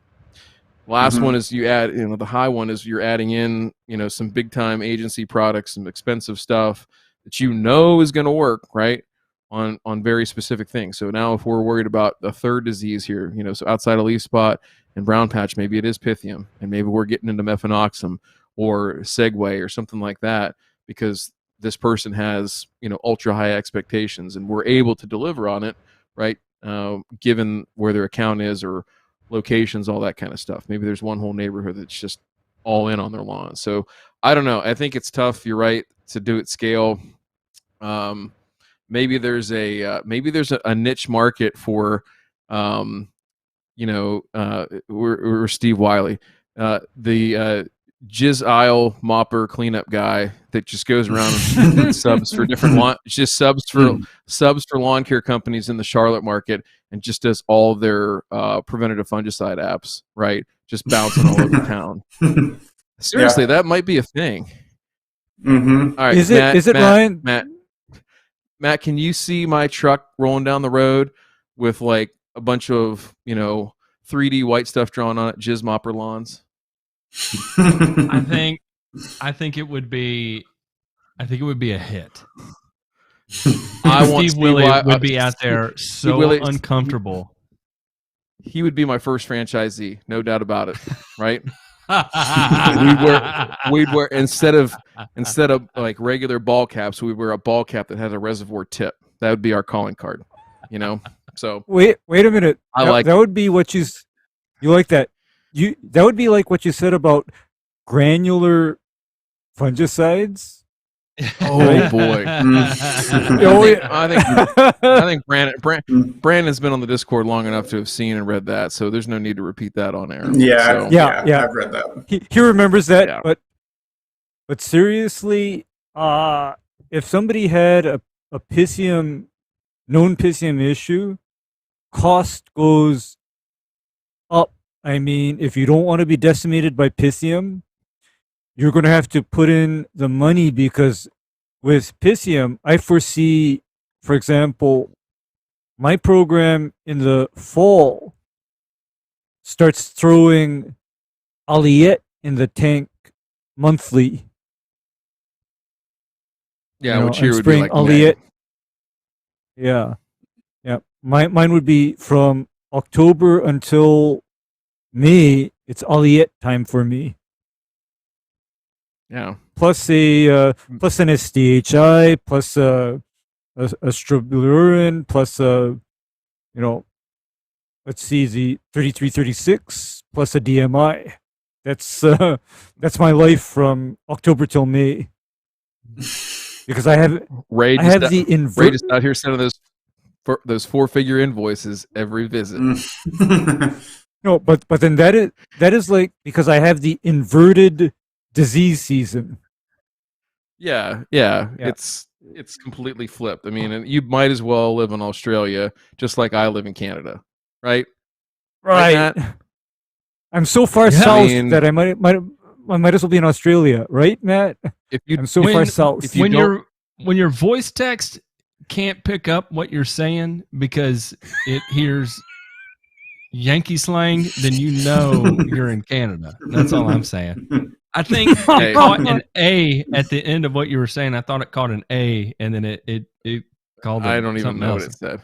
Last one is you add, the high one is you're adding in, some big time agency products, some expensive stuff that is going to work, right, on very specific things. So now if we're worried about the third disease here, so outside of leaf spot and brown patch, maybe it is Pythium, and maybe we're getting into mefenoxam or Segway or something like that because this person has, ultra high expectations and we're able to deliver on it, right, given where their account is or locations, all that kind of stuff. Maybe there's one whole neighborhood that's just all in on their lawn. So I don't know. I think it's tough. You're right to do it scale. Maybe there's a niche market for, or Steve Wiley, the jizz aisle mopper cleanup guy that just goes around and subs for different subs for lawn care companies in the Charlotte market and just does all their preventative fungicide apps, right? Just bouncing all over town. Seriously, that might be a thing. Mm-hmm. All right, is it Ryan? Matt, can you see my truck rolling down the road with like a bunch of 3D white stuff drawn on it, jizz mopper lawns? I think it would be a hit. Steve Willie would be out there so uncomfortable. He would be my first franchisee, no doubt about it. Right? we'd wear instead of like regular ball caps, we'd wear a ball cap that had a reservoir tip. That would be our calling card. So wait a minute. That would be what you like that. That would be like what you said about granular fungicides. Oh boy! I think Brandon's been on the Discord long enough to have seen and read that, so there's no need to repeat that on air. Yeah. I've read that. He remembers that, but seriously, if somebody had a known Pythium issue, cost goes up. I mean, if you don't want to be decimated by Pythium, you're going to have to put in the money because with Pythium, I foresee, for example, my program in the fall starts throwing Aliette in the tank monthly. Yeah, which here would be like Aliette. Yeah. Mine would be from October until May. It's Aliette time for me. Yeah. Plus an SDHI, plus a strobilurin, plus let's see, the 3336, plus a DMI. That's my life from October till May. Because I have Ray just out here sending those 4-figure invoices every visit. No, but then that is like because I have the inverted disease season. Yeah. It's completely flipped. I mean, you might as well live in Australia just like I live in Canada, right? Right. I'm so far south that I might as well be in Australia, right, Matt? I'm so far south. When your voice text can't pick up what you're saying because it hears Yankee slang, then you're in Canada. That's all I'm saying. I think it caught an A at the end of what you were saying. I thought it caught an A, and then it called it I don't even know else. what it said.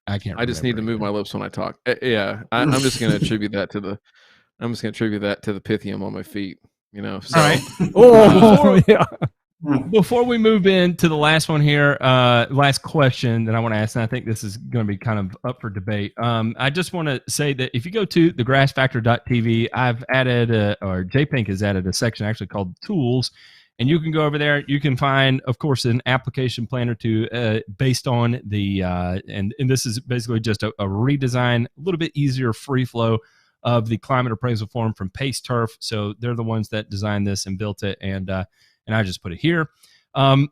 I can't. I just need to move my lips when I talk. I'm just going to attribute that to the Pythium on my feet. So. All right. Yeah. Before we move into the last one here, last question that I want to ask, and I think this is going to be kind of up for debate. I just want to say that if you go to thegrassfactor.tv, I've added, or JPink has added a section actually called Tools, and you can go over there. You can find, of course, an application planner based on the, and this is basically just a redesign, a little bit easier free flow of the climate appraisal form from Pace Turf. So they're the ones that designed this and built it, and I just put it here. And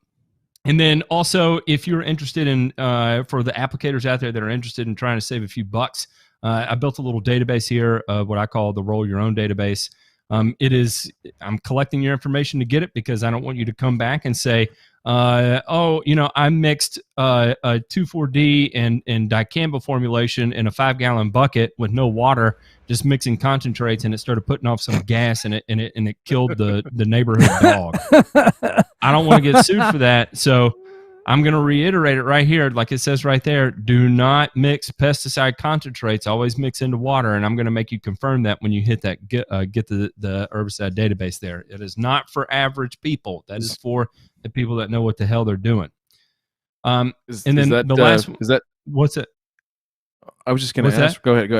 then also, if you're interested in, for the applicators out there that are interested in trying to save a few bucks, I built a little database here, what I call the Roll Your Own database. I'm collecting your information to get it because I don't want you to come back and say, I mixed a 2,4-D and dicamba formulation in a 5-gallon bucket with no water, just mixing concentrates, and it started putting off some gas and it killed the neighborhood dog. I don't want to get sued for that, so I'm going to reiterate it right here, like it says right there. Do not mix pesticide concentrates. Always mix into water, and I'm going to make you confirm that when you hit that get the herbicide database there. It is not for average people. That is for the people that know what the hell they're doing. What's it? I was just going to ask. Go ahead.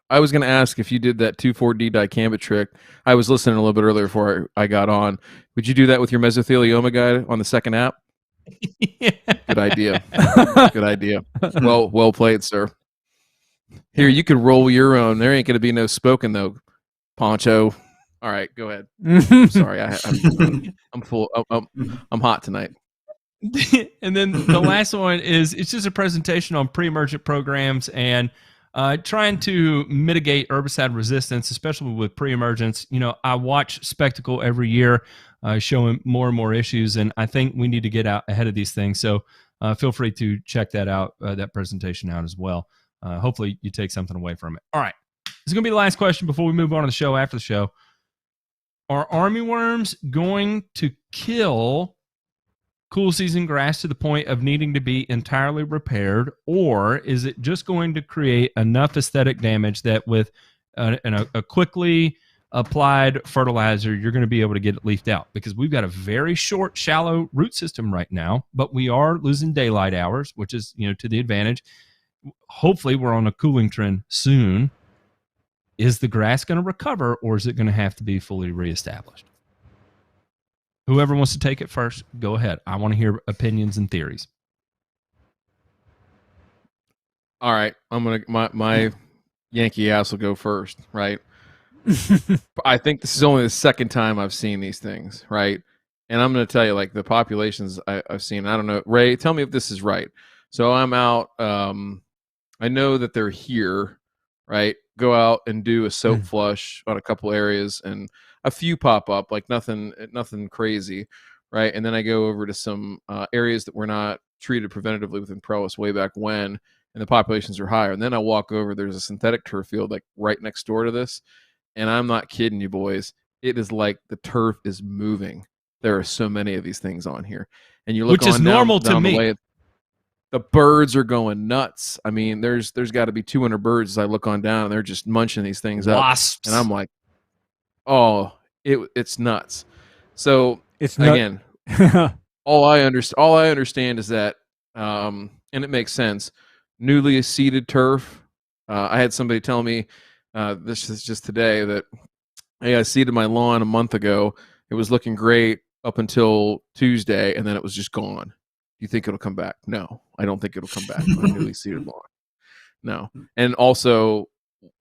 I was going to ask if you did that 2,4-D dicamba trick. I was listening a little bit earlier before I got on. Would you do that with your mesothelioma guy on the second app? Yeah. Good idea. Good idea. Well played, sir. Here, you can roll your own. There ain't going to be no spoken though, Poncho. All right, go ahead. I'm sorry, I'm full. I'm hot tonight. And then the last one is, it's just a presentation on pre-emergent programs and trying to mitigate herbicide resistance, especially with pre-emergence. I watch Spectacle every year, showing more and more issues, and I think we need to get out ahead of these things. So feel free to check that out, that presentation out as well. Hopefully you take something away from it. All right, this is going to be the last question before we move on to the show after the show. Are armyworms going to kill cool season grass to the point of needing to be entirely repaired, or is it just going to create enough aesthetic damage that with a quickly applied fertilizer, you're going to be able to get it leafed out? Because we've got a very short, shallow root system right now, but we are losing daylight hours, which is, to the advantage. Hopefully we're on a cooling trend soon. Is the grass going to recover, or is it going to have to be fully reestablished? Whoever wants to take it first, go ahead. I want to hear opinions and theories. All right, my Yankee ass will go first, right? I think this is only the second time I've seen these things, right? And I'm going to tell you, like, the populations I've seen. I don't know, Ray. Tell me if this is right. So I'm out. I know that they're here, right? Go out and do a soap flush on a couple areas, and a few pop up, like nothing crazy, right? And then I go over to some areas that were not treated preventatively with Imprellis way back when, and the populations are higher. And then I walk over, there's a synthetic turf field like right next door to this, and I'm not kidding you, boys. It is like the turf is moving. There are so many of these things on here, and you look, which is normal to me. The birds are going nuts. I mean, there's got to be 200 birds as I look on down, and they're just munching these things up. Wasps. And I'm like, oh, it's nuts. So it's again, all I understand is that, and it makes sense. Newly seeded turf. I had somebody tell me this is just today that, hey, I seeded my lawn a month ago. It was looking great up until Tuesday, and then it was just gone. Do you think it'll come back? No, I don't think it'll come back. My newly seeded lawn. No. And also,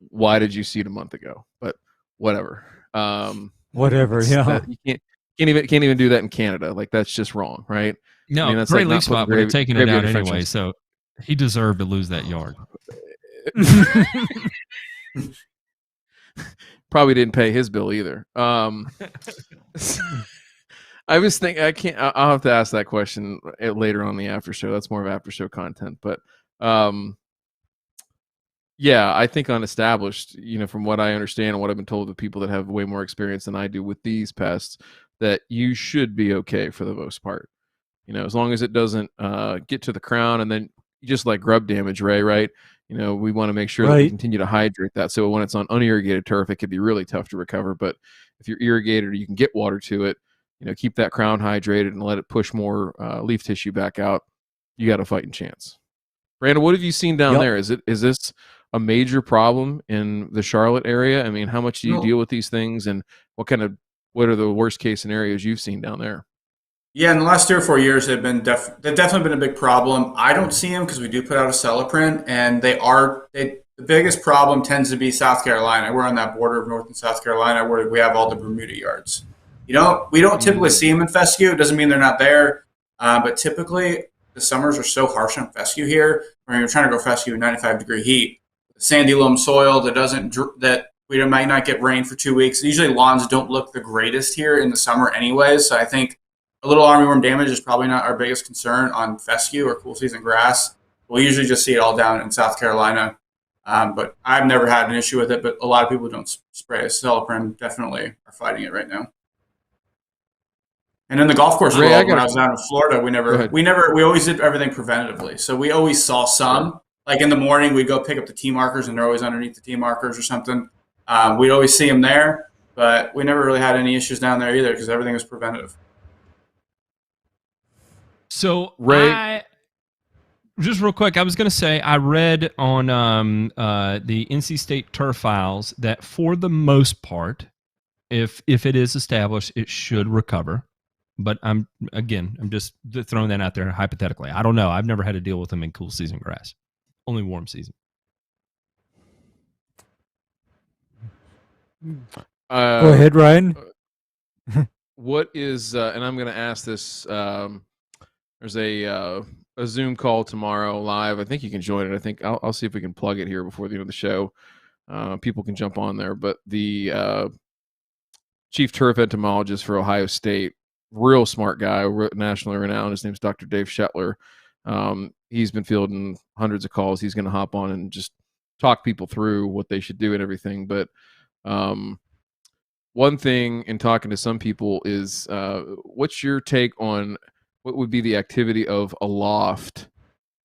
why did you seed a month ago? But whatever. Whatever. Yeah. You can't even do that in Canada. Like, that's just wrong, right? No, that's Gray Leaf Spot would have taken it out anyway, so he deserved to lose that yard. Probably didn't pay his bill either. I was thinking, I'll have to ask that question later on the after show. That's more of after show content. But yeah, I think unestablished, from what I understand and what I've been told of people that have way more experience than I do with these pests, that you should be okay for the most part. As long as it doesn't get to the crown, and then just like grub damage, Ray, right? We want to make sure that we continue to hydrate that. So when it's on unirrigated turf, it could be really tough to recover. But if you're irrigated or you can get water to it, keep that crown hydrated and let it push more leaf tissue back out. You got a fighting chance. Branden, what have you seen down there? Is this a major problem in the Charlotte area? I mean, how much do you deal with these things, and what are the worst case scenarios you've seen down there? Yeah, in the last 3 or 4 years, they've definitely been a big problem. I don't see them because we do put out a Celeprint, and the biggest problem tends to be South Carolina. We're on that border of North and South Carolina where we have all the Bermuda yards. We don't typically see them in fescue. It doesn't mean they're not there, but typically the summers are so harsh on fescue here. When you're trying to go fescue in 95-degree heat, sandy loam soil that we might not get rain for 2 weeks. Usually lawns don't look the greatest here in the summer anyways. So I think a little armyworm damage is probably not our biggest concern on fescue or cool season grass. We'll usually just see it all down in South Carolina. But I've never had an issue with it, but a lot of people don't spray. Celiprin definitely are fighting it right now. And in the golf course world, when I was down in Florida, we always did everything preventatively. So we always saw some. Like in the morning, we'd go pick up the tee markers, and they're always underneath the tee markers or something. We'd always see them there, but we never really had any issues down there either because everything was preventative. So Ray, just real quick, I was going to say I read on the NC State Turf Files that for the most part, if it is established, it should recover. But I'm just throwing that out there hypothetically. I don't know. I've never had to deal with them in cool season grass. Only warm season. Go ahead, Ryan. What is, and I'm going to ask this, there's a Zoom call tomorrow live. I think you can join it. I think I'll see if we can plug it here before the end of the show. People can jump on there. But the chief turf entomologist for Ohio State, real smart guy, nationally renowned. His name's Dr. Dave Shetler. He's been fielding hundreds of calls. He's going to hop on and just talk people through what they should do and everything. But one thing in talking to some people is, what's your take on what would be the activity of a loft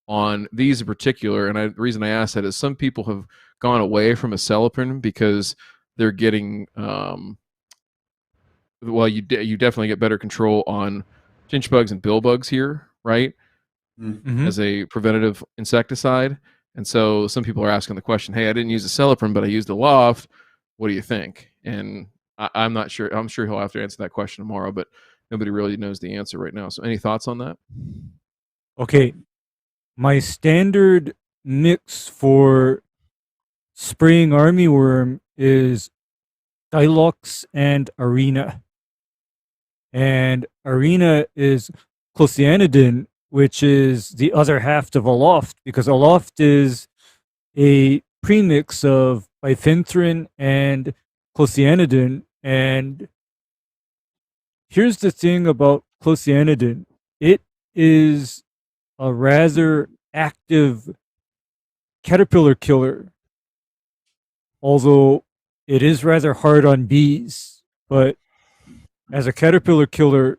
on these in particular? And the reason I ask that is some people have gone away from a celiprin because they're getting you definitely get better control on chinch bugs and bill bugs here, right? Mm-hmm. As a preventative insecticide. And so some people are asking the question, hey, I didn't use a celiprin, but I used a loft. What do you think? And I'm not sure. I'm sure he'll have to answer that question tomorrow, but nobody really knows the answer right now. So any thoughts on that? Okay. My standard mix for spraying armyworm is Dilux and Arena. And Arena is clothianidin, which is the other half of Aloft, because Aloft is a premix of bifenthrin and clothianidin. And here's the thing about clothianidin. It is a rather active caterpillar killer, although it is rather hard on bees. But as a caterpillar killer,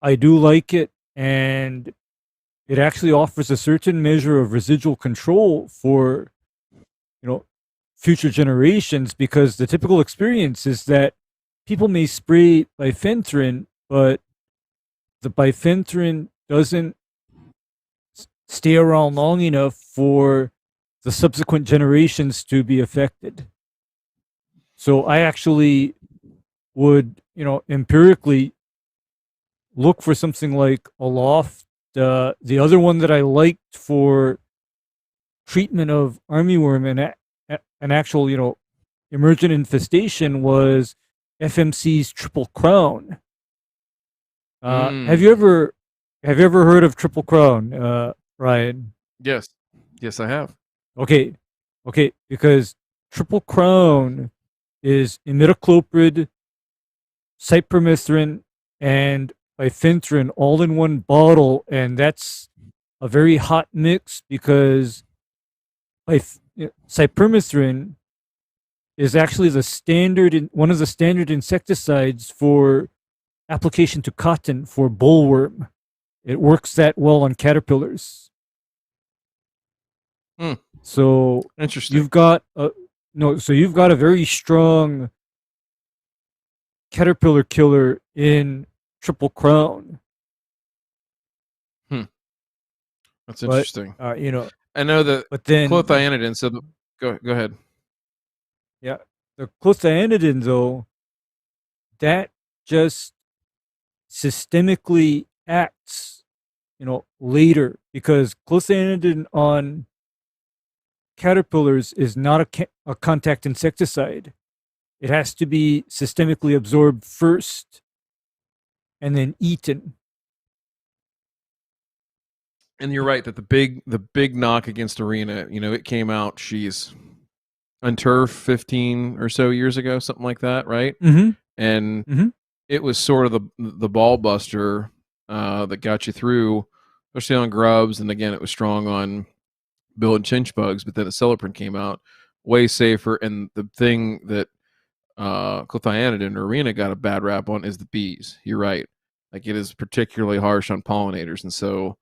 I do like it, and it actually offers a certain measure of residual control for, future generations, because the typical experience is that people may spray bifenthrin, but the bifenthrin doesn't stay around long enough for the subsequent generations to be affected. So I actually would, empirically look for something like Aloft. The other one that I liked for treatment of armyworm and an actual, emergent infestation was FMC's Triple Crown. Have you ever heard of Triple Crown, Ryan? Yes, I have. Okay, because Triple Crown is imidacloprid, cypermethrin, and bifenthrin all in one bottle, and that's a very hot mix because cypermethrin is actually one of the standard insecticides for application to cotton for bollworm. It works that well on caterpillars. So interesting. You've got a very strong caterpillar killer in Triple Crown. That's interesting. But, I know that, but then clothianidin. So go ahead. Yeah, the clothianidin though, that just systemically acts, later, because clothianidin on caterpillars is not a contact insecticide. it has to be systemically absorbed first and then eaten. And you're right that the big knock against Arena, it came out, on turf 15 or so years ago, something like that, right? Mm-hmm. And Mm-hmm. it was sort of the ball buster that got you through, especially on grubs. And again, it was strong on bill and chinch bugs, but then Acelepryn came out, way safer. And the thing that clethoanidin or Arena got a bad rap on is the bees. You're right. Like, it is particularly harsh on pollinators. And so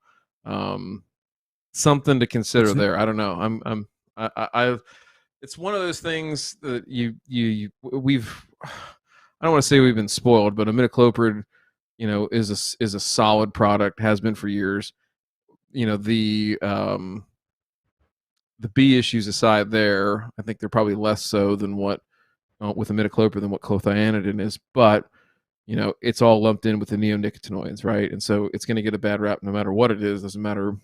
something to consider there. I don't know. I've it's one of those things that we've, I don't want to say we've been spoiled, but imidacloprid, is a solid product, has been for years. The bee issues aside there, I think they're probably less so than what with imidacloprid than what clethoanidin is, but it's all lumped in with the neonicotinoids, right? And so it's going to get a bad rap no matter what it is. Doesn't matter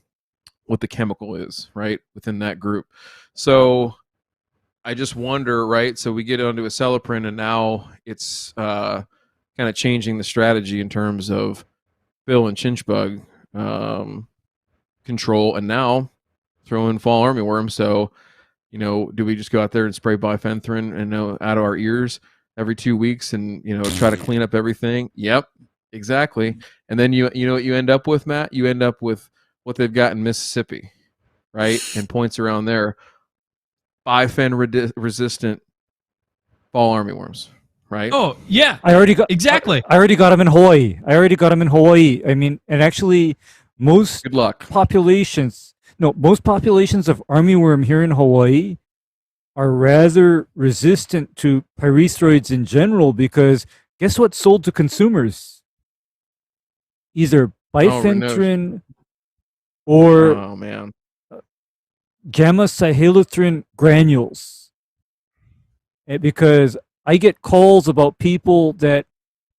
what the chemical is, right, within that group. So I just wonder, right? So we get onto Acelepryn, and now it's kind of changing the strategy in terms of bill and chinch bug control, and now throw in fall armyworm. So, do we just go out there and spray bifenthrin and out of our ears every 2 weeks and try to clean up everything? Yep, exactly. And then you know what you end up with, Matt? You end up with what they've got in Mississippi, right? And points around there. Bifen resistant fall armyworms, right? Oh yeah, I already got exactly. I already got them in Hawaii. I mean, and actually, most Good luck. populations of armyworm here in Hawaii are rather resistant to pyrethroids in general, because guess what's sold to consumers? Either bifenthrin or gamma cyhalothrin granules. Because I get calls about people that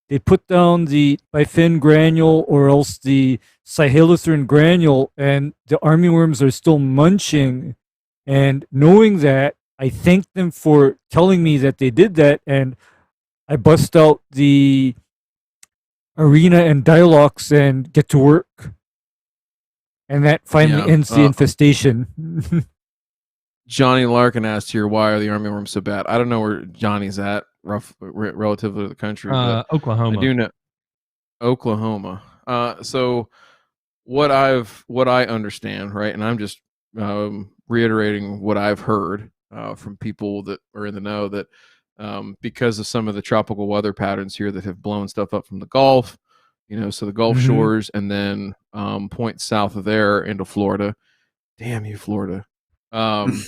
they put down the bifen granule or else the cyhalothrin granule, and the armyworms are still munching. And knowing that, I thank them for telling me that they did that, and I bust out the Arena and Dialox and get to work. And that finally ends the infestation. Johnny Larkin asked here, why are the armyworms so bad? I don't know where Johnny's at, relative to the country. But Oklahoma. I do know Oklahoma. So what I understand, right, and I'm just reiterating what I've heard from people that are in the know, that because of some of the tropical weather patterns here that have blown stuff up from the Gulf, so the Gulf shores, and then points south of there into Florida. Damn you, Florida. That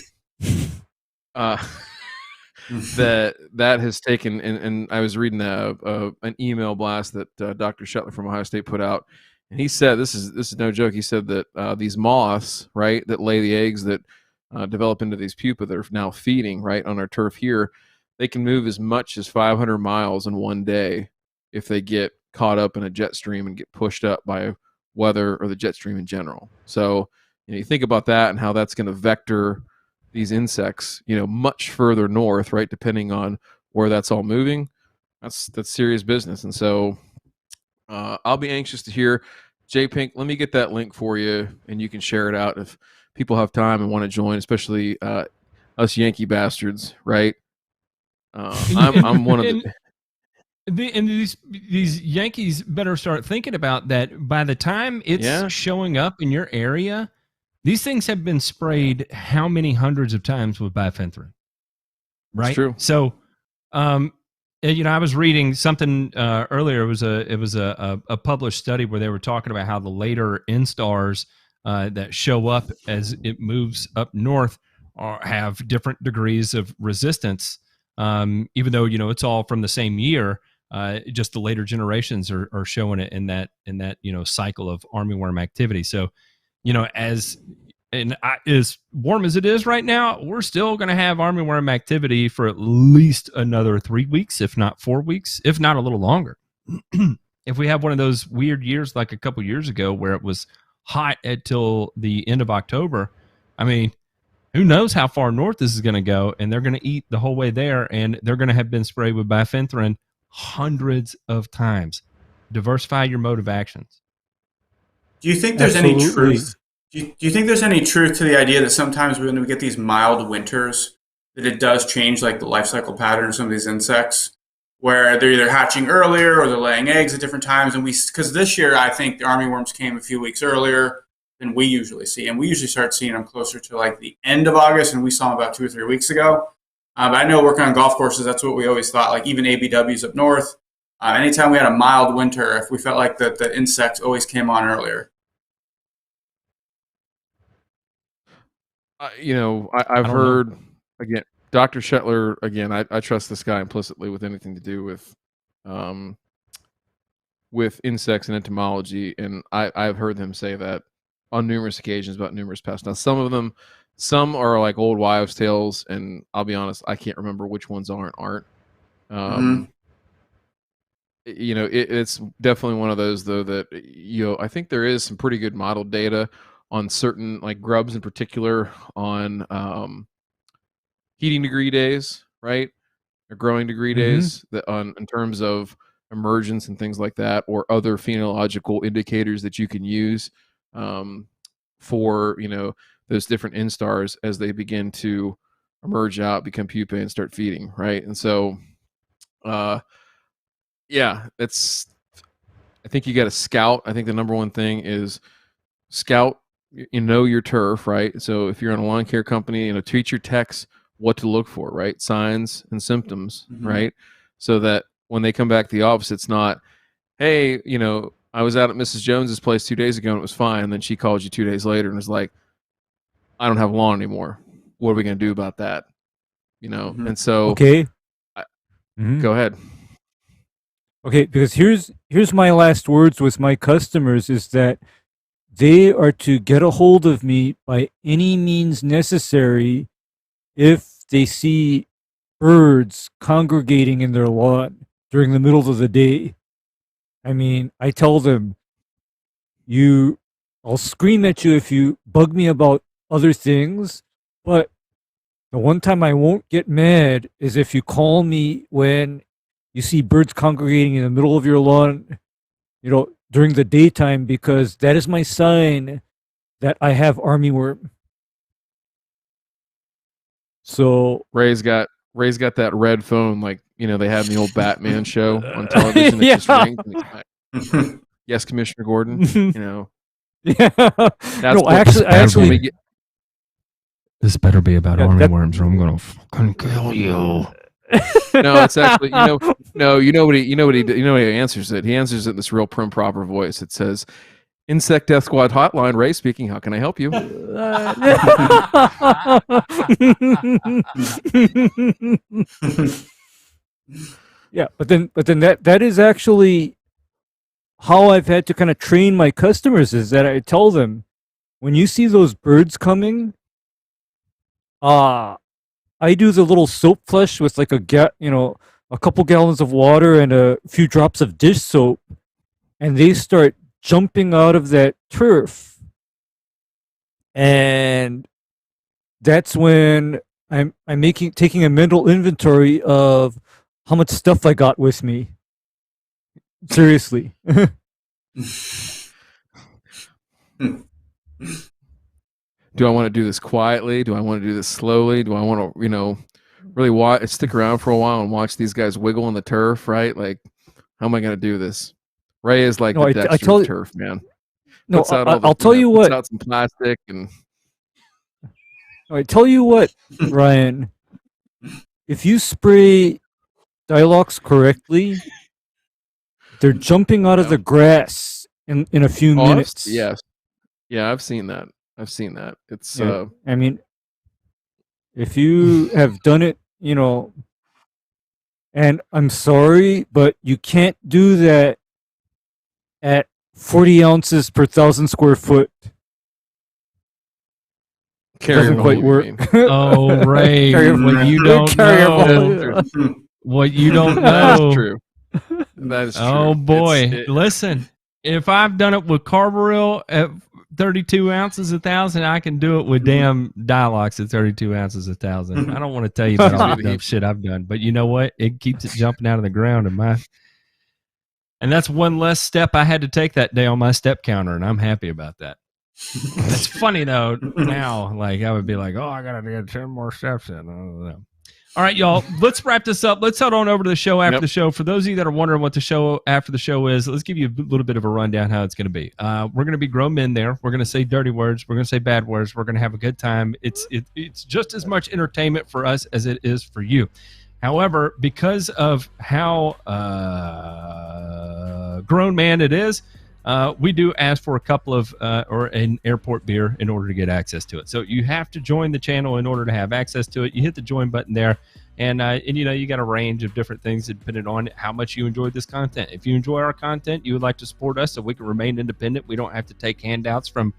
has taken, and I was reading an email blast that Dr. Shetler from Ohio State put out, and he said, this is no joke, he said that these moths, right, that lay the eggs that develop into these pupa that are now feeding, right, on our turf here, they can move as much as 500 miles in one day if they get caught up in a jet stream and get pushed up by weather or the jet stream in general. So you think about that and how that's going to vector these insects, much further north, right? Depending on where that's all moving, that's serious business. And so I'll be anxious to hear. J Pink, let me get that link for you, and you can share it out if people have time and want to join, especially us Yankee bastards, right? I'm one of the. And these Yankees better start thinking about that. By the time it's showing up in your area, these things have been sprayed how many hundreds of times with bifenthrin, right? It's true. So, I was reading something earlier. It was a published study where they were talking about how the later instars that show up as it moves up north have different degrees of resistance, even though it's all from the same year. Just the later generations are showing it in that cycle of armyworm activity. So, as warm as it is right now, we're still going to have armyworm activity for at least another 3 weeks, if not 4 weeks, if not a little longer. If we have one of those weird years like a couple years ago where it was hot until the end of October, I mean, who knows how far north this is going to go, and they're going to eat the whole way there, and they're going to have been sprayed with bifenthrin hundreds of times. Diversify your mode of actions. Do you think there's any truth? Do you think there's any truth to the idea that sometimes when we get these mild winters, that it does change like the life cycle pattern of some of these insects, where they're either hatching earlier or they're laying eggs at different times? And because this year I think the armyworms came a few weeks earlier than we usually see, and we usually start seeing them closer to like the end of August, and we saw them about 2 or 3 weeks ago. But I know working on golf courses, that's what we always thought. Like even ABWs up north, anytime we had a mild winter, if we felt like the insects always came on earlier. I've heard, again, Dr. Shetler, again, I trust this guy implicitly with anything to do with insects and entomology, and I've heard them say that on numerous occasions about numerous pests. Now, some are like old wives' tales, and I'll be honest, I can't remember which ones aren't. It's definitely one of those, though, that I think there is some pretty good model data on certain like grubs in particular on heating degree days, right, or growing degree days, that in terms of emergence and things like that, or other phenological indicators that you can use for those different instars as they begin to emerge out, become pupae, and start feeding, right? And so it's, I think you got to scout. I think the number one thing is scout, your turf, right? So if you're in a lawn care company, teach your techs what to look for, right? Signs and symptoms, right? So that when they come back to the office, it's not, hey, I was out at Mrs. Jones's place 2 days ago and it was fine. And then she called you 2 days later and was like, I don't have a lawn anymore. What are we going to do about that? And so, okay, go ahead. Okay, because here's my last words with my customers is that they are to get a hold of me by any means necessary if they see birds congregating in their lawn during the middle of the day. I mean, I tell them, I'll scream at you if you bug me about other things, but the one time I won't get mad is if you call me when you see birds congregating in the middle of your lawn, during the daytime, because that is my sign that I have armyworm. So Ray's got that red phone, like they had in the old Batman show on television. It just rings. Yes, Commissioner Gordon. Yeah. That's actually. This better be about armyworms, or I'm gonna fucking kill you. No, it's actually no. You know what he answers it. He answers it in this real prim proper voice. It says, "Insect Death Squad Hotline, Ray speaking. How can I help you?" Yeah, but then that is actually how I've had to kind of train my customers, is that I tell them, when you see those birds coming, I do the little soap flush with like a couple gallons of water and a few drops of dish soap, and they start jumping out of that turf. And that's when I'm taking a mental inventory of how much stuff I got with me. Seriously. Do I want to do this quietly? Do I want to do this slowly? Do I want to, really stick around for a while and watch these guys wiggle on the turf, right? Like, how am I going to do this? Ray is like the Dexter of turf, man. No, I'll tell you what. Puts out some plastic and. I tell you what, Ryan. If you spray Dialox correctly, they're jumping out of the grass in a few minutes. Yes. Yeah, I've seen that. It's I mean, if you have done it, and I'm sorry, but you can't do that at 40 ounces per 1,000 square foot. Doesn't quite work. Oh, Ray, what you don't know. What you don't know. That's true. That is true. Oh boy, listen. If I've done it with carbaryl at 32 ounces 1,000. I can do it with damn Dialox at 32 ounces 1,000. I don't want to tell you about all the dumb shit I've done, but you know what? It keeps it jumping out of the ground and that's one less step I had to take that day on my step counter, and I'm happy about that. It's funny though. Now, like I would be like, oh, I gotta get 10 more steps in. I don't know. All right, y'all. Let's wrap this up. Let's head on over to the show after the show. For those of you that are wondering what the show after the show is, let's give you a little bit of a rundown how it's going to be. We're going to be grown men there. We're going to say dirty words. We're going to say bad words. We're going to have a good time. It's just as much entertainment for us as it is for you. However, because of how grown man it is, we do ask for a couple of or an airport beer in order to get access to it. So you have to join the channel in order to have access to it. You hit the join button there, and you know, you got a range of different things depending on how much you enjoyed this content. If you enjoy our content, you would like to support us so we can remain independent. We don't have to take handouts from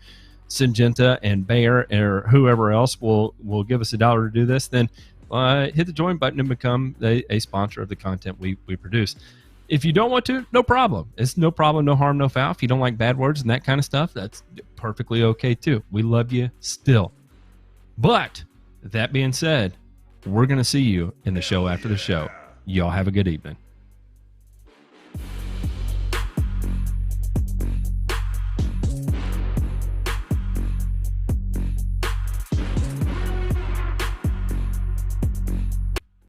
Syngenta and Bayer or whoever else will give us $1 to do this. Then hit the join button and become a sponsor of the content we produce. If you don't want to, no problem. It's no problem, no harm, no foul. If you don't like bad words and that kind of stuff, that's perfectly okay too. We love you still. But that being said, we're going to see you in the show after the show. Y'all have a good evening.